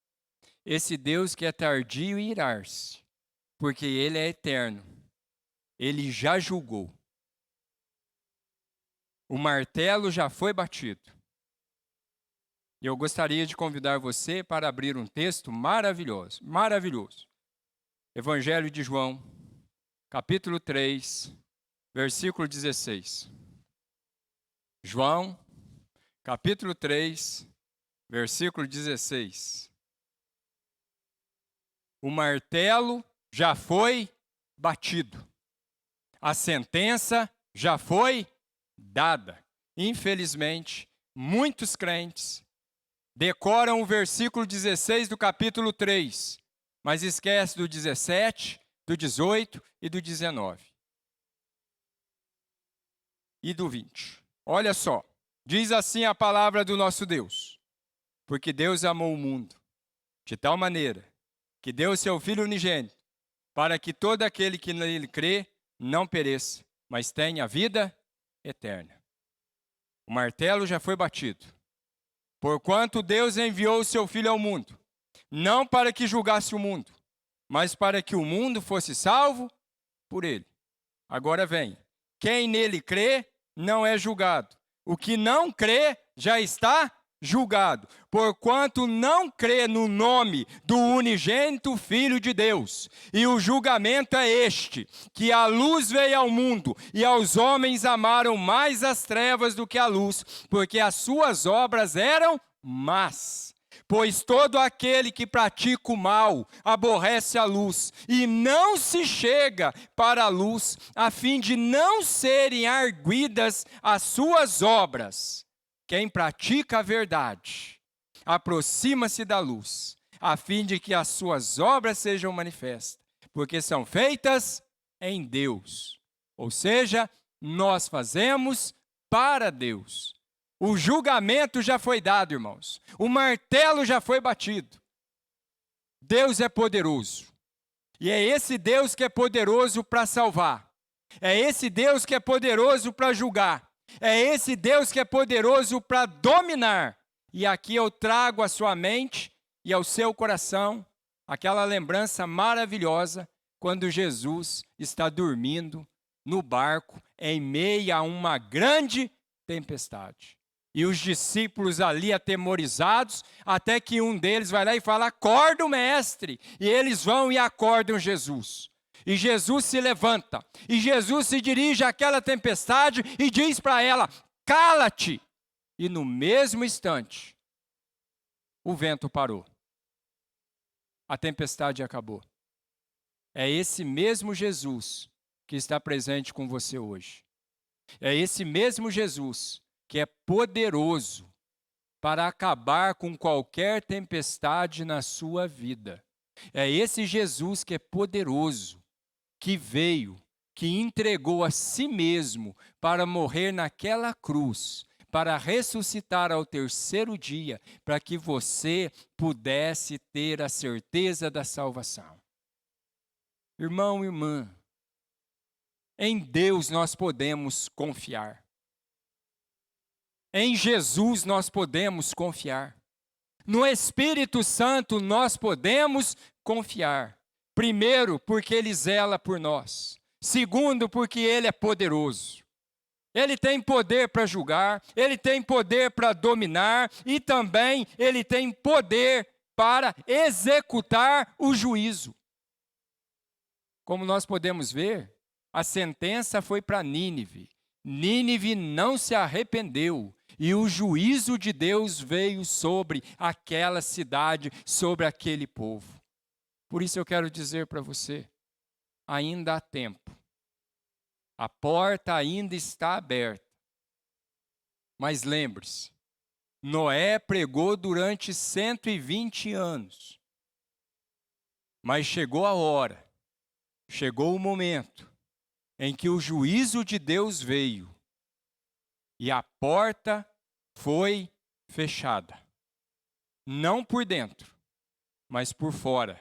esse Deus que é tardio em irar-se, porque Ele é eterno, Ele já julgou. O martelo já foi batido. E eu gostaria de convidar você para abrir um texto maravilhoso, maravilhoso. Evangelho de João, capítulo 3, versículo 16. João, capítulo 3, versículo 16. O martelo já foi batido. A sentença já foi dada. Infelizmente, muitos crentes decoram o versículo 16 do capítulo 3, mas esquece do 17, do 18 e do 19. E do 20. Olha só, diz assim a palavra do nosso Deus. Porque Deus amou o mundo de tal maneira que deu o seu Filho unigênito, para que todo aquele que nele crê não pereça, mas tenha vida eterna. O martelo já foi batido. Porquanto Deus enviou o seu Filho ao mundo, não para que julgasse o mundo, mas para que o mundo fosse salvo por ele. Agora vem, quem nele crê não é julgado. O que não crê já está julgado, porquanto não crê no nome do unigênito Filho de Deus. E o julgamento é este, que a luz veio ao mundo, e aos homens amaram mais as trevas do que a luz, porque as suas obras eram más. Pois todo aquele que pratica o mal aborrece a luz, e não se chega para a luz, a fim de não serem arguidas as suas obras. Quem pratica a verdade, aproxima-se da luz, a fim de que as suas obras sejam manifestas, porque são feitas em Deus. Ou seja, nós fazemos para Deus. O julgamento já foi dado, irmãos. O martelo já foi batido. Deus é poderoso. E é esse Deus que é poderoso para salvar. É esse Deus que é poderoso para julgar. É esse Deus que é poderoso para dominar. E aqui eu trago à sua mente e ao seu coração aquela lembrança maravilhosa quando Jesus está dormindo no barco em meio a uma grande tempestade. E os discípulos ali atemorizados, até que um deles vai lá e fala: acorda o mestre. E eles vão e acordam Jesus. E Jesus se levanta, e Jesus se dirige àquela tempestade e diz para ela: cala-te! E no mesmo instante, o vento parou. A tempestade acabou. É esse mesmo Jesus que está presente com você hoje. É esse mesmo Jesus que é poderoso para acabar com qualquer tempestade na sua vida. É esse Jesus que é poderoso, que veio, que entregou a si mesmo para morrer naquela cruz, para ressuscitar ao terceiro dia, para que você pudesse ter a certeza da salvação. Irmão e irmã, em Deus nós podemos confiar. Em Jesus nós podemos confiar. No Espírito Santo nós podemos confiar. Primeiro, porque Ele zela por nós. Segundo, porque Ele é poderoso. Ele tem poder para julgar, Ele tem poder para dominar e também Ele tem poder para executar o juízo. Como nós podemos ver, a sentença foi para Nínive. Nínive não se arrependeu e o juízo de Deus veio sobre aquela cidade, sobre aquele povo. Por isso eu quero dizer para você, ainda há tempo. A porta ainda está aberta. Mas lembre-se, Noé pregou durante 120 anos. Mas chegou a hora, chegou o momento em que o juízo de Deus veio e a porta foi fechada. Não por dentro, mas por fora.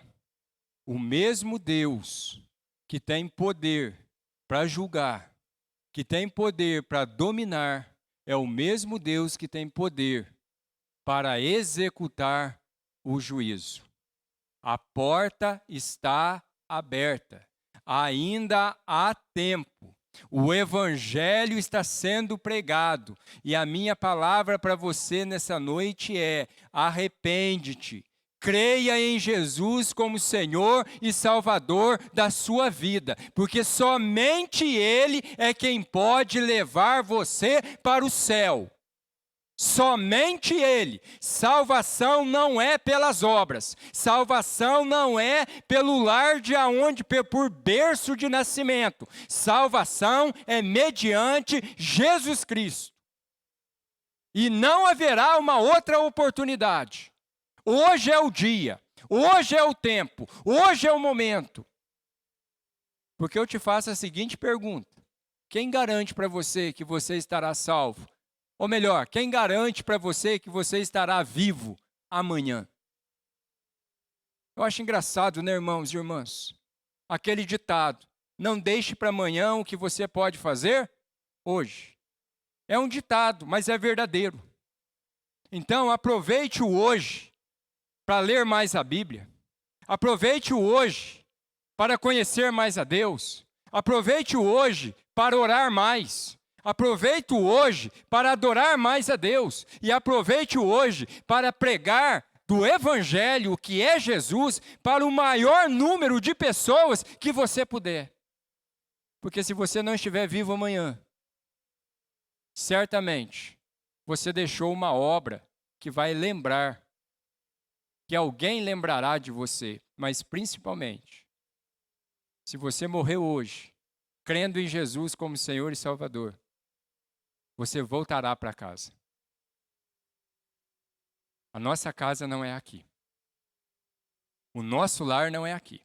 O mesmo Deus que tem poder para julgar, que tem poder para dominar, é o mesmo Deus que tem poder para executar o juízo. A porta está aberta. Ainda há tempo. O evangelho está sendo pregado. E a minha palavra para você nessa noite é: arrepende-te. Creia em Jesus como Senhor e Salvador da sua vida, porque somente Ele é quem pode levar você para o céu. Somente Ele. Salvação não é pelas obras. Salvação não é pelo lar de aonde, por berço de nascimento. Salvação é mediante Jesus Cristo. E não haverá uma outra oportunidade. Hoje é o dia, hoje é o tempo, hoje é o momento. Porque eu te faço a seguinte pergunta: quem garante para você que você estará salvo? Ou melhor, quem garante para você que você estará vivo amanhã? Eu acho engraçado, né, irmãos e irmãs? Aquele ditado: não deixe para amanhã o que você pode fazer hoje. É um ditado, mas é verdadeiro. Então, aproveite o hoje para ler mais a Bíblia. Aproveite o hoje para conhecer mais a Deus. Aproveite o hoje para orar mais. Aproveite o hoje para adorar mais a Deus. E aproveite o hoje para pregar do Evangelho, que é Jesus, para o maior número de pessoas que você puder. Porque se você não estiver vivo amanhã, certamente você deixou uma obra que vai lembrar, que alguém lembrará de você, mas principalmente, se você morreu hoje, crendo em Jesus como Senhor e Salvador, você voltará para casa. A nossa casa não é aqui. O nosso lar não é aqui.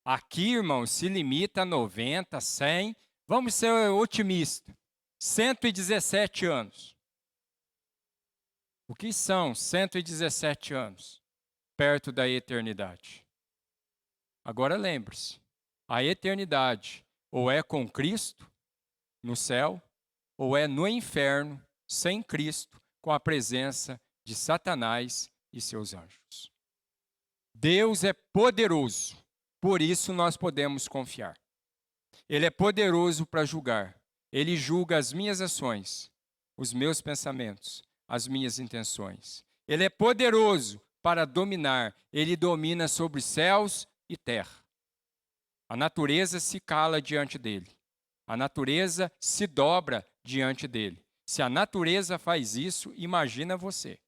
Aqui, irmão, se limita a 90, 100, vamos ser otimistas, 117 anos. O que são 117 anos perto da eternidade? Agora lembre-se, a eternidade ou é com Cristo no céu, ou é no inferno sem Cristo, com a presença de Satanás e seus anjos. Deus é poderoso, por isso nós podemos confiar. Ele é poderoso para julgar. Ele julga as minhas ações, os meus pensamentos, as minhas intenções. Ele é poderoso para dominar. Ele domina sobre céus e terra. A natureza se cala diante dele. A natureza se dobra diante dele. Se a natureza faz isso, imagina você.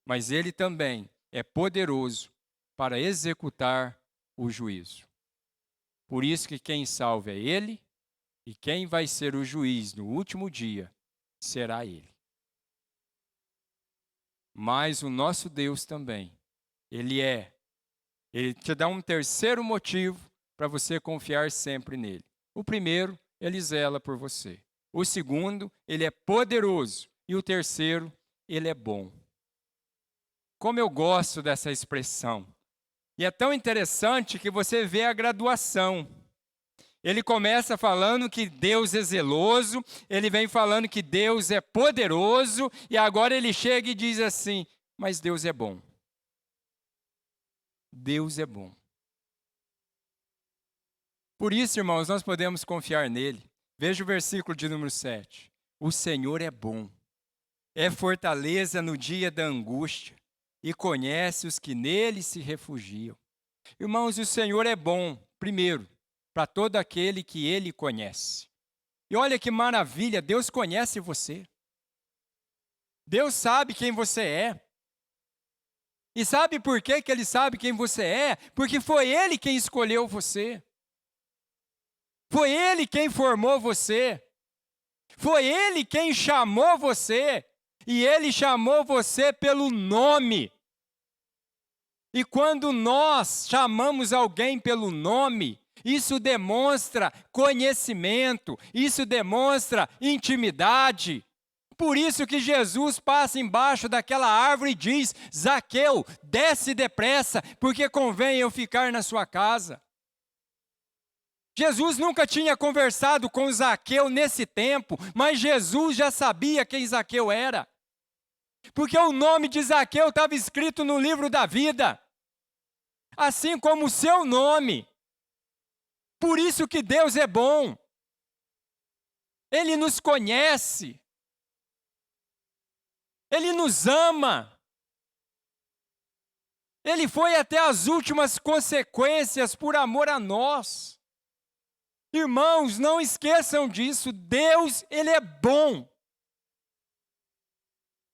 Mas ele também é poderoso para executar o juízo. Por isso que quem salva é ele, e quem vai ser o juiz no último dia será ele. Mas o nosso Deus também, ele te dá um terceiro motivo para você confiar sempre nele. O primeiro, ele zela por você. O segundo, ele é poderoso. E o terceiro, ele é bom. Como eu gosto dessa expressão. E é tão interessante que você vê a graduação. Ele começa falando que Deus é zeloso, ele vem falando que Deus é poderoso, e agora ele chega e diz assim: mas Deus é bom. Deus é bom. Por isso, irmãos, nós podemos confiar nele. Veja o versículo de número 7. O Senhor é bom, é fortaleza no dia da angústia, e conhece os que nele se refugiam. Irmãos, o Senhor é bom, primeiro, para todo aquele que ele conhece. E olha que maravilha, Deus conhece você. Deus sabe quem você é. E sabe por que ele sabe quem você é? Porque foi ele quem escolheu você. Foi ele quem formou você. Foi ele quem chamou você. E ele chamou você pelo nome. E quando nós chamamos alguém pelo nome, isso demonstra conhecimento, isso demonstra intimidade. Por isso que Jesus passa embaixo daquela árvore e diz: Zaqueu, desce depressa, porque convém eu ficar na sua casa. Jesus nunca tinha conversado com Zaqueu nesse tempo, mas Jesus já sabia quem Zaqueu era. Porque o nome de Zaqueu estava escrito no livro da vida. Assim como o seu nome. Por isso que Deus é bom. Ele nos conhece. Ele nos ama. Ele foi até as últimas consequências por amor a nós. Irmãos, não esqueçam disso. Deus, Ele é bom.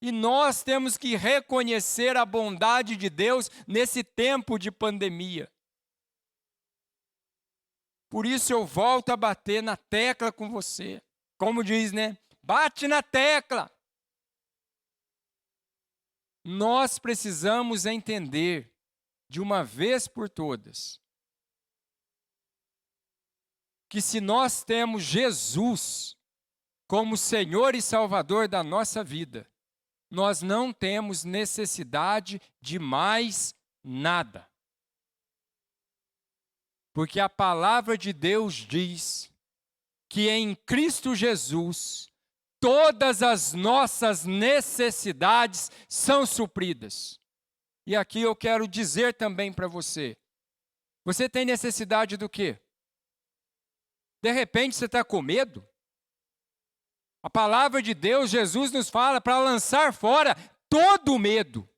E nós temos que reconhecer a bondade de Deus nesse tempo de pandemia. Por isso eu volto a bater na tecla com você. Como diz, né? Bate na tecla. Nós precisamos entender, de uma vez por todas, que se nós temos Jesus como Senhor e Salvador da nossa vida, nós não temos necessidade de mais nada. Porque a palavra de Deus diz que em Cristo Jesus, todas as nossas necessidades são supridas. E aqui eu quero dizer também para você, você tem necessidade do quê? De repente você está com medo? A palavra de Deus, Jesus nos fala para lançar fora todo o medo.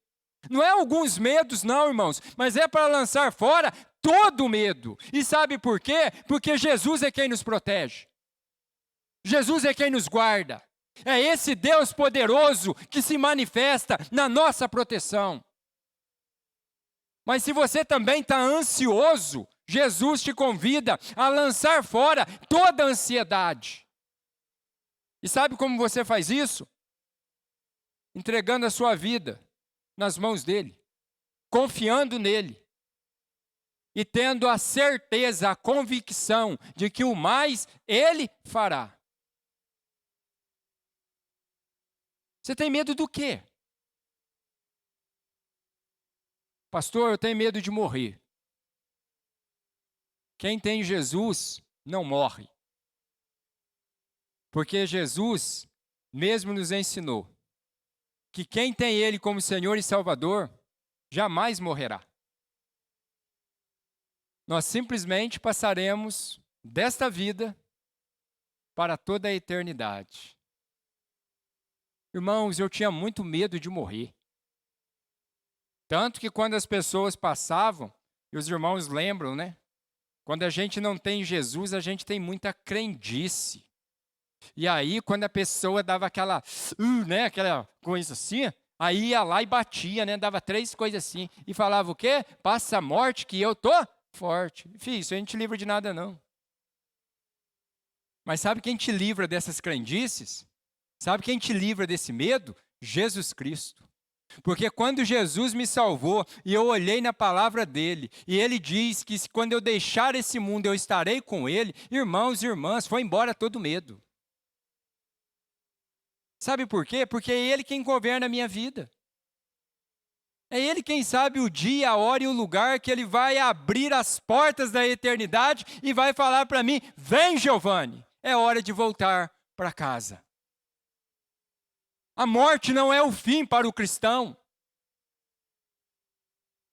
Não é alguns medos não, irmãos, mas é para lançar fora todo o medo. E sabe por quê? Porque Jesus é quem nos protege. Jesus é quem nos guarda. É esse Deus poderoso que se manifesta na nossa proteção. Mas se você também está ansioso, Jesus te convida a lançar fora toda a ansiedade. E sabe como você faz isso? Entregando a sua vida nas mãos dele, confiando nele e tendo a certeza, a convicção de que o mais ele fará. Você tem medo do quê? Pastor, eu tenho medo de morrer. Quem tem Jesus não morre. Porque Jesus mesmo nos ensinou que quem tem Ele como Senhor e Salvador jamais morrerá. Nós simplesmente passaremos desta vida para toda a eternidade. Irmãos, eu tinha muito medo de morrer. Tanto que quando as pessoas passavam, e os irmãos lembram, né? Quando a gente não tem Jesus, a gente tem muita crendice. E aí, quando a pessoa dava aquela coisa assim, aí ia lá e batia, né? Dava 3 coisas assim. E falava o quê? Passa a morte que eu tô forte. Filho, isso a gente livra de nada não. Mas sabe quem te livra dessas crendices? Sabe quem te livra desse medo? Jesus Cristo. Porque quando Jesus me salvou e eu olhei na palavra dele, e ele diz que quando eu deixar esse mundo eu estarei com ele, irmãos e irmãs, foi embora todo medo. Sabe por quê? Porque é ele quem governa a minha vida. É ele quem sabe o dia, a hora e o lugar que ele vai abrir as portas da eternidade e vai falar para mim, vem Giovanni, é hora de voltar para casa. A morte não é o fim para o cristão.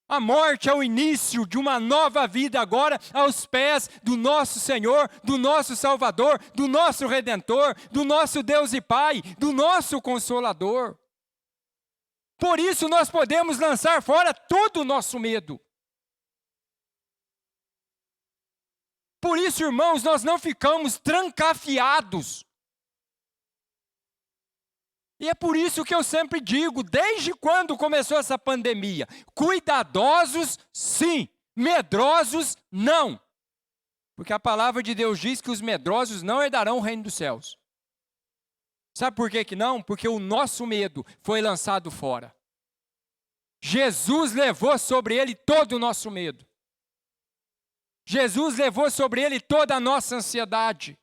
A morte é o início de uma nova vida agora aos pés do nosso Senhor, do nosso Salvador, do nosso Redentor, do nosso Deus e Pai, do nosso Consolador. Por isso nós podemos lançar fora todo o nosso medo. Por isso, irmãos, nós não ficamos trancafiados. E é por isso que eu sempre digo, desde quando começou essa pandemia, cuidadosos sim, medrosos não. Porque a palavra de Deus diz que os medrosos não herdarão o reino dos céus. Sabe por que não? Porque o nosso medo foi lançado fora. Jesus levou sobre ele todo o nosso medo. Jesus levou sobre ele toda a nossa ansiedade.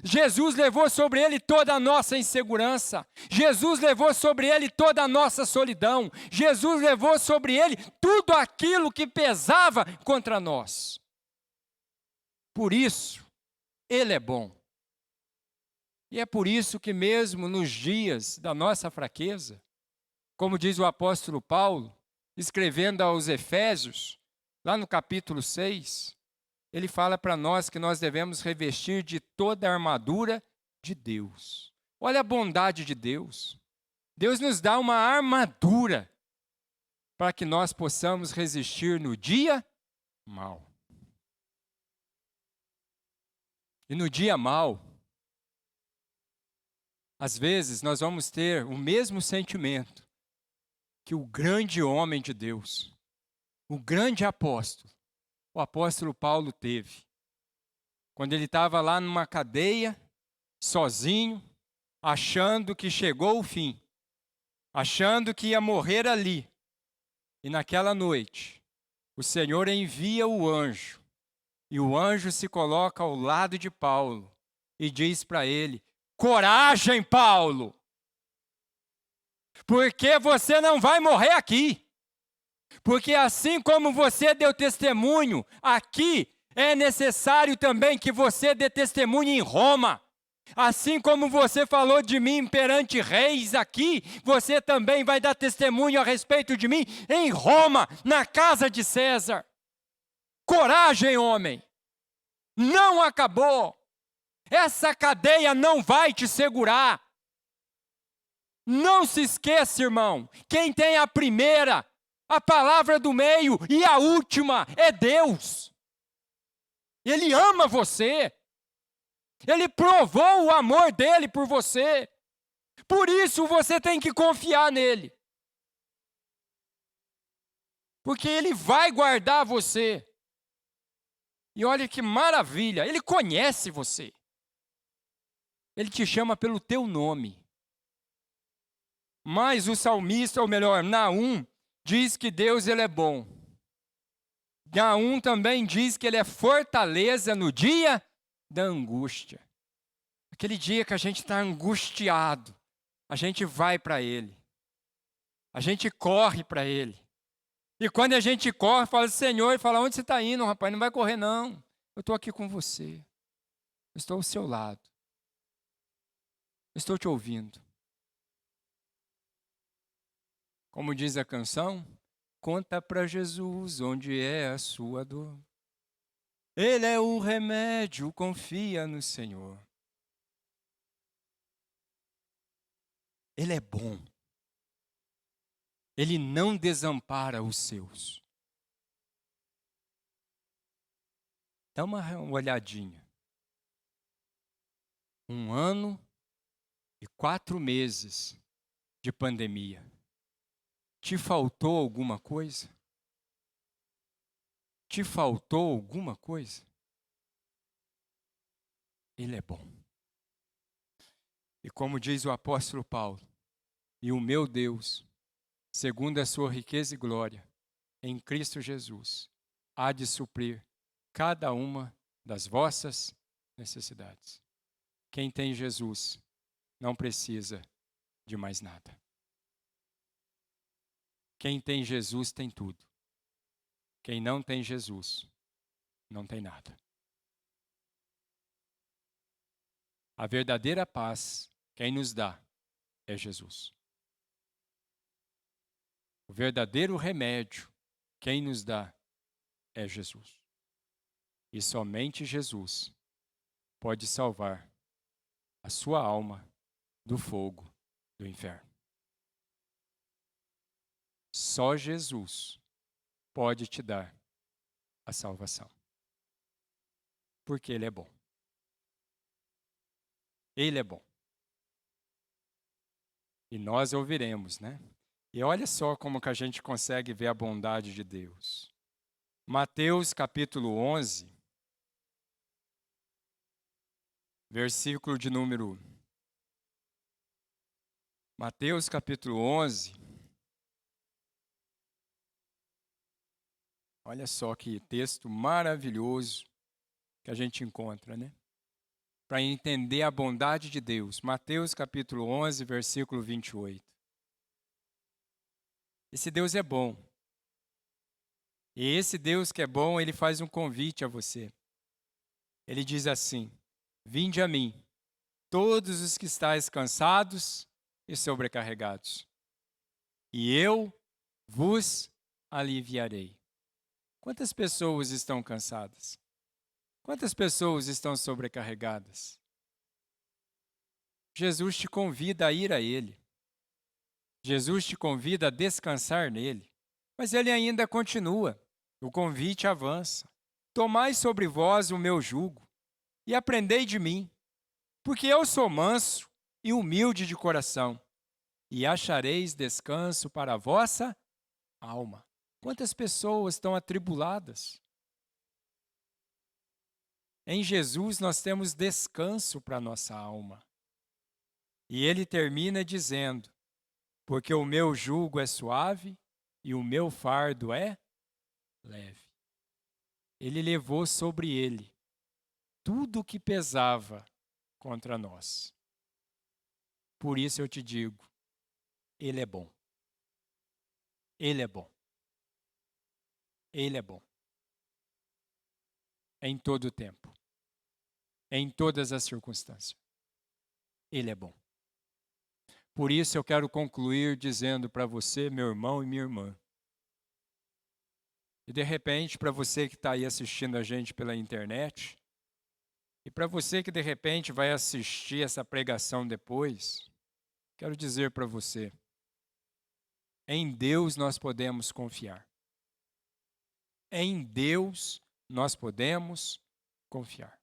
Jesus levou sobre ele toda a nossa insegurança. Jesus levou sobre ele toda a nossa solidão. Jesus levou sobre ele tudo aquilo que pesava contra nós. Por isso, ele é bom. E é por isso que mesmo nos dias da nossa fraqueza, como diz o apóstolo Paulo, escrevendo aos Efésios, lá no capítulo 6, ele fala para nós que nós devemos revestir de toda a armadura de Deus. Olha a bondade de Deus. Deus nos dá uma armadura para que nós possamos resistir no dia mau. E no dia mau, às vezes nós vamos ter o mesmo sentimento que o grande homem de Deus, o grande apóstolo, o apóstolo Paulo teve. Quando ele estava lá numa cadeia, sozinho, achando que chegou o fim, achando que ia morrer ali. E naquela noite, o Senhor envia o anjo, e o anjo se coloca ao lado de Paulo e diz para ele: coragem, Paulo, porque você não vai morrer aqui. Porque assim como você deu testemunho aqui, é necessário também que você dê testemunho em Roma. Assim como você falou de mim perante reis aqui, você também vai dar testemunho a respeito de mim em Roma, na casa de César. Coragem, homem! Não acabou! Essa cadeia não vai te segurar. Não se esqueça, irmão, quem tem a primeira, a palavra do meio e a última é Deus. Ele ama você. Ele provou o amor dele por você. Por isso você tem que confiar nele. Porque ele vai guardar você. E olha que maravilha, ele conhece você. Ele te chama pelo teu nome. Mas o salmista, ou melhor, Naum, diz que Deus ele é bom. Naum também diz que ele é fortaleza no dia da angústia. Aquele dia que a gente está angustiado, a gente vai para ele. A gente corre para ele. E quando a gente corre, fala: Senhor, fala: onde você está indo, rapaz? Não vai correr não. Eu estou aqui com você. Eu estou ao seu lado. Eu estou te ouvindo. Como diz a canção, conta para Jesus onde é a sua dor. Ele é o remédio, confia no Senhor. Ele é bom. Ele não desampara os seus. Dá uma olhadinha. 1 ano e 4 meses de pandemia. Te faltou alguma coisa? Te faltou alguma coisa? Ele é bom. E como diz o apóstolo Paulo, e o meu Deus, segundo a sua riqueza e glória, em Cristo Jesus, há de suprir cada uma das vossas necessidades. Quem tem Jesus não precisa de mais nada. Quem tem Jesus tem tudo. Quem não tem Jesus, não tem nada. A verdadeira paz, quem nos dá, é Jesus. O verdadeiro remédio, quem nos dá, é Jesus. E somente Jesus pode salvar a sua alma do fogo do inferno. Só Jesus pode te dar a salvação. Porque Ele é bom. Ele é bom. E nós ouviremos, né? E olha só como que a gente consegue ver a bondade de Deus. Mateus capítulo 11, versículo de número... Mateus capítulo 11. Olha só que texto maravilhoso que a gente encontra, né? Para entender a bondade de Deus. Mateus capítulo 11, versículo 28. Esse Deus é bom. E esse Deus que é bom, Ele faz um convite a você. Ele diz assim: vinde a mim, todos os que estáis cansados e sobrecarregados, e eu vos aliviarei. Quantas pessoas estão cansadas? Quantas pessoas estão sobrecarregadas? Jesus te convida a ir a Ele. Jesus te convida a descansar nele. Mas Ele ainda continua. O convite avança. Tomai sobre vós o meu jugo e aprendei de mim, porque eu sou manso e humilde de coração, e achareis descanso para a vossa alma. Quantas pessoas estão atribuladas? Em Jesus nós temos descanso para a nossa alma. E ele termina dizendo, porque o meu jugo é suave e o meu fardo é leve. Ele levou sobre ele tudo o que pesava contra nós. Por isso eu te digo, ele é bom. Ele é bom. Ele é bom. Em todo o tempo. Em todas as circunstâncias. Ele é bom. Por isso eu quero concluir dizendo para você, meu irmão e minha irmã, e de repente para você que está aí assistindo a gente pela internet, e para você que de repente vai assistir essa pregação depois, quero dizer para você, em Deus nós podemos confiar. Em Deus nós podemos confiar.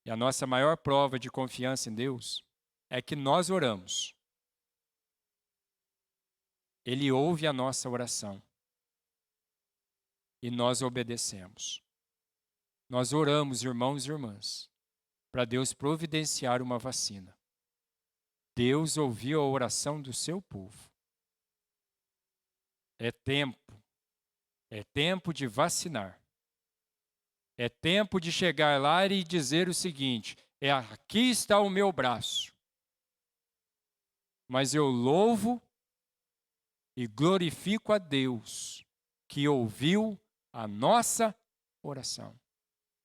E a nossa maior prova de confiança em Deus é que nós oramos. Ele ouve a nossa oração. E nós obedecemos. Nós oramos, irmãos e irmãs, para Deus providenciar uma vacina. Deus ouviu a oração do seu povo. É tempo de vacinar. É tempo de chegar lá e dizer o seguinte, aqui está o meu braço. Mas eu louvo e glorifico a Deus que ouviu a nossa oração.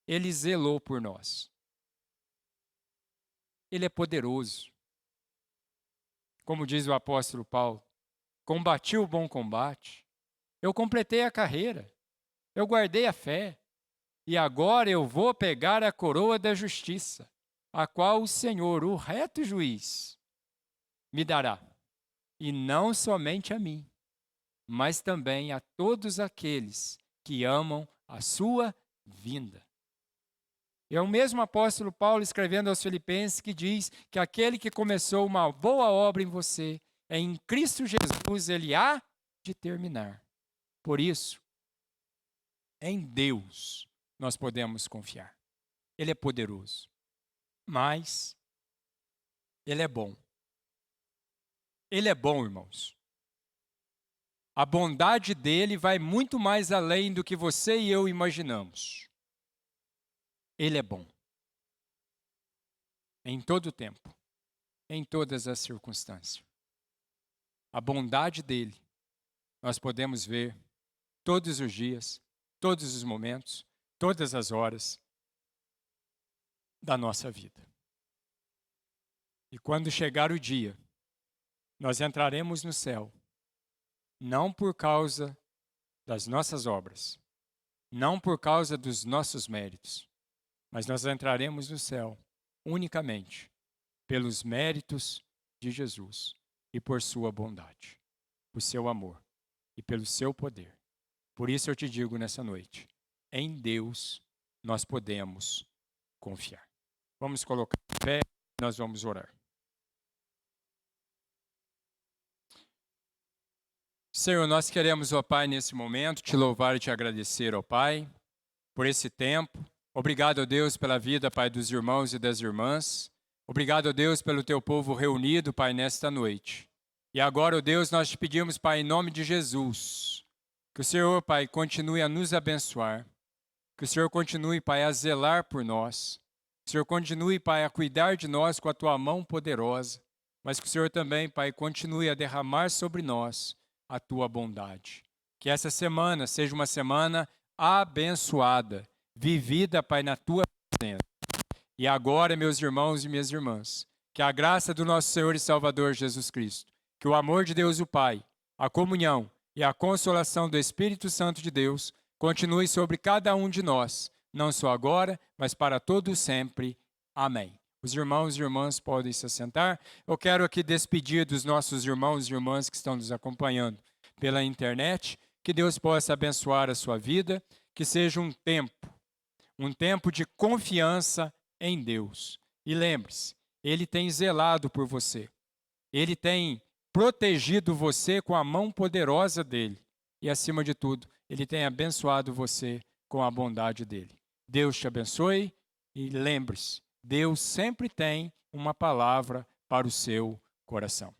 Ele zelou por nós. Ele é poderoso. Como diz o apóstolo Paulo, combati o bom combate, eu completei a carreira, eu guardei a fé, e agora eu vou pegar a coroa da justiça, a qual o Senhor, o reto juiz, me dará, e não somente a mim, mas também a todos aqueles que amam a sua vinda. É o mesmo apóstolo Paulo escrevendo aos Filipenses que diz que aquele que começou uma boa obra em você, em Cristo Jesus ele há de terminar. Por isso, em Deus nós podemos confiar. Ele é poderoso, mas ele é bom. Ele é bom, irmãos. A bondade dele vai muito mais além do que você e eu imaginamos. Ele é bom. Em todo o tempo, em todas as circunstâncias. A bondade dele nós podemos ver todos os dias, todos os momentos, todas as horas da nossa vida. E quando chegar o dia, nós entraremos no céu, não por causa das nossas obras, não por causa dos nossos méritos, mas nós entraremos no céu unicamente pelos méritos de Jesus e por sua bondade, por seu amor e pelo seu poder. Por isso eu te digo nessa noite, em Deus nós podemos confiar. Vamos colocar em pé e nós vamos orar. Senhor, nós queremos, ó Pai, nesse momento, te louvar e te agradecer, ó Pai, por esse tempo. Obrigado, ó Deus, pela vida, Pai, dos irmãos e das irmãs. Obrigado, ó Deus, pelo teu povo reunido, Pai, nesta noite. E agora, ó Deus, nós te pedimos, Pai, em nome de Jesus, que o Senhor, Pai, continue a nos abençoar. Que o Senhor continue, Pai, a zelar por nós. Que o Senhor continue, Pai, a cuidar de nós com a tua mão poderosa. Mas que o Senhor também, Pai, continue a derramar sobre nós a tua bondade. Que essa semana seja uma semana abençoada, vivida, Pai, na tua presença. E agora, meus irmãos e minhas irmãs, que a graça do nosso Senhor e Salvador Jesus Cristo, que o amor de Deus o Pai, a comunhão e a consolação do Espírito Santo de Deus continue sobre cada um de nós, não só agora, mas para todo sempre. Amém. Os irmãos e irmãs podem se assentar. Eu quero aqui despedir dos nossos irmãos e irmãs que estão nos acompanhando pela internet. Que Deus possa abençoar a sua vida, que seja um tempo de confiança em Deus. E lembre-se, Ele tem zelado por você. Ele tem protegido você com a mão poderosa dEle. E, acima de tudo, Ele tem abençoado você com a bondade dEle. Deus te abençoe e lembre-se, Deus sempre tem uma palavra para o seu coração.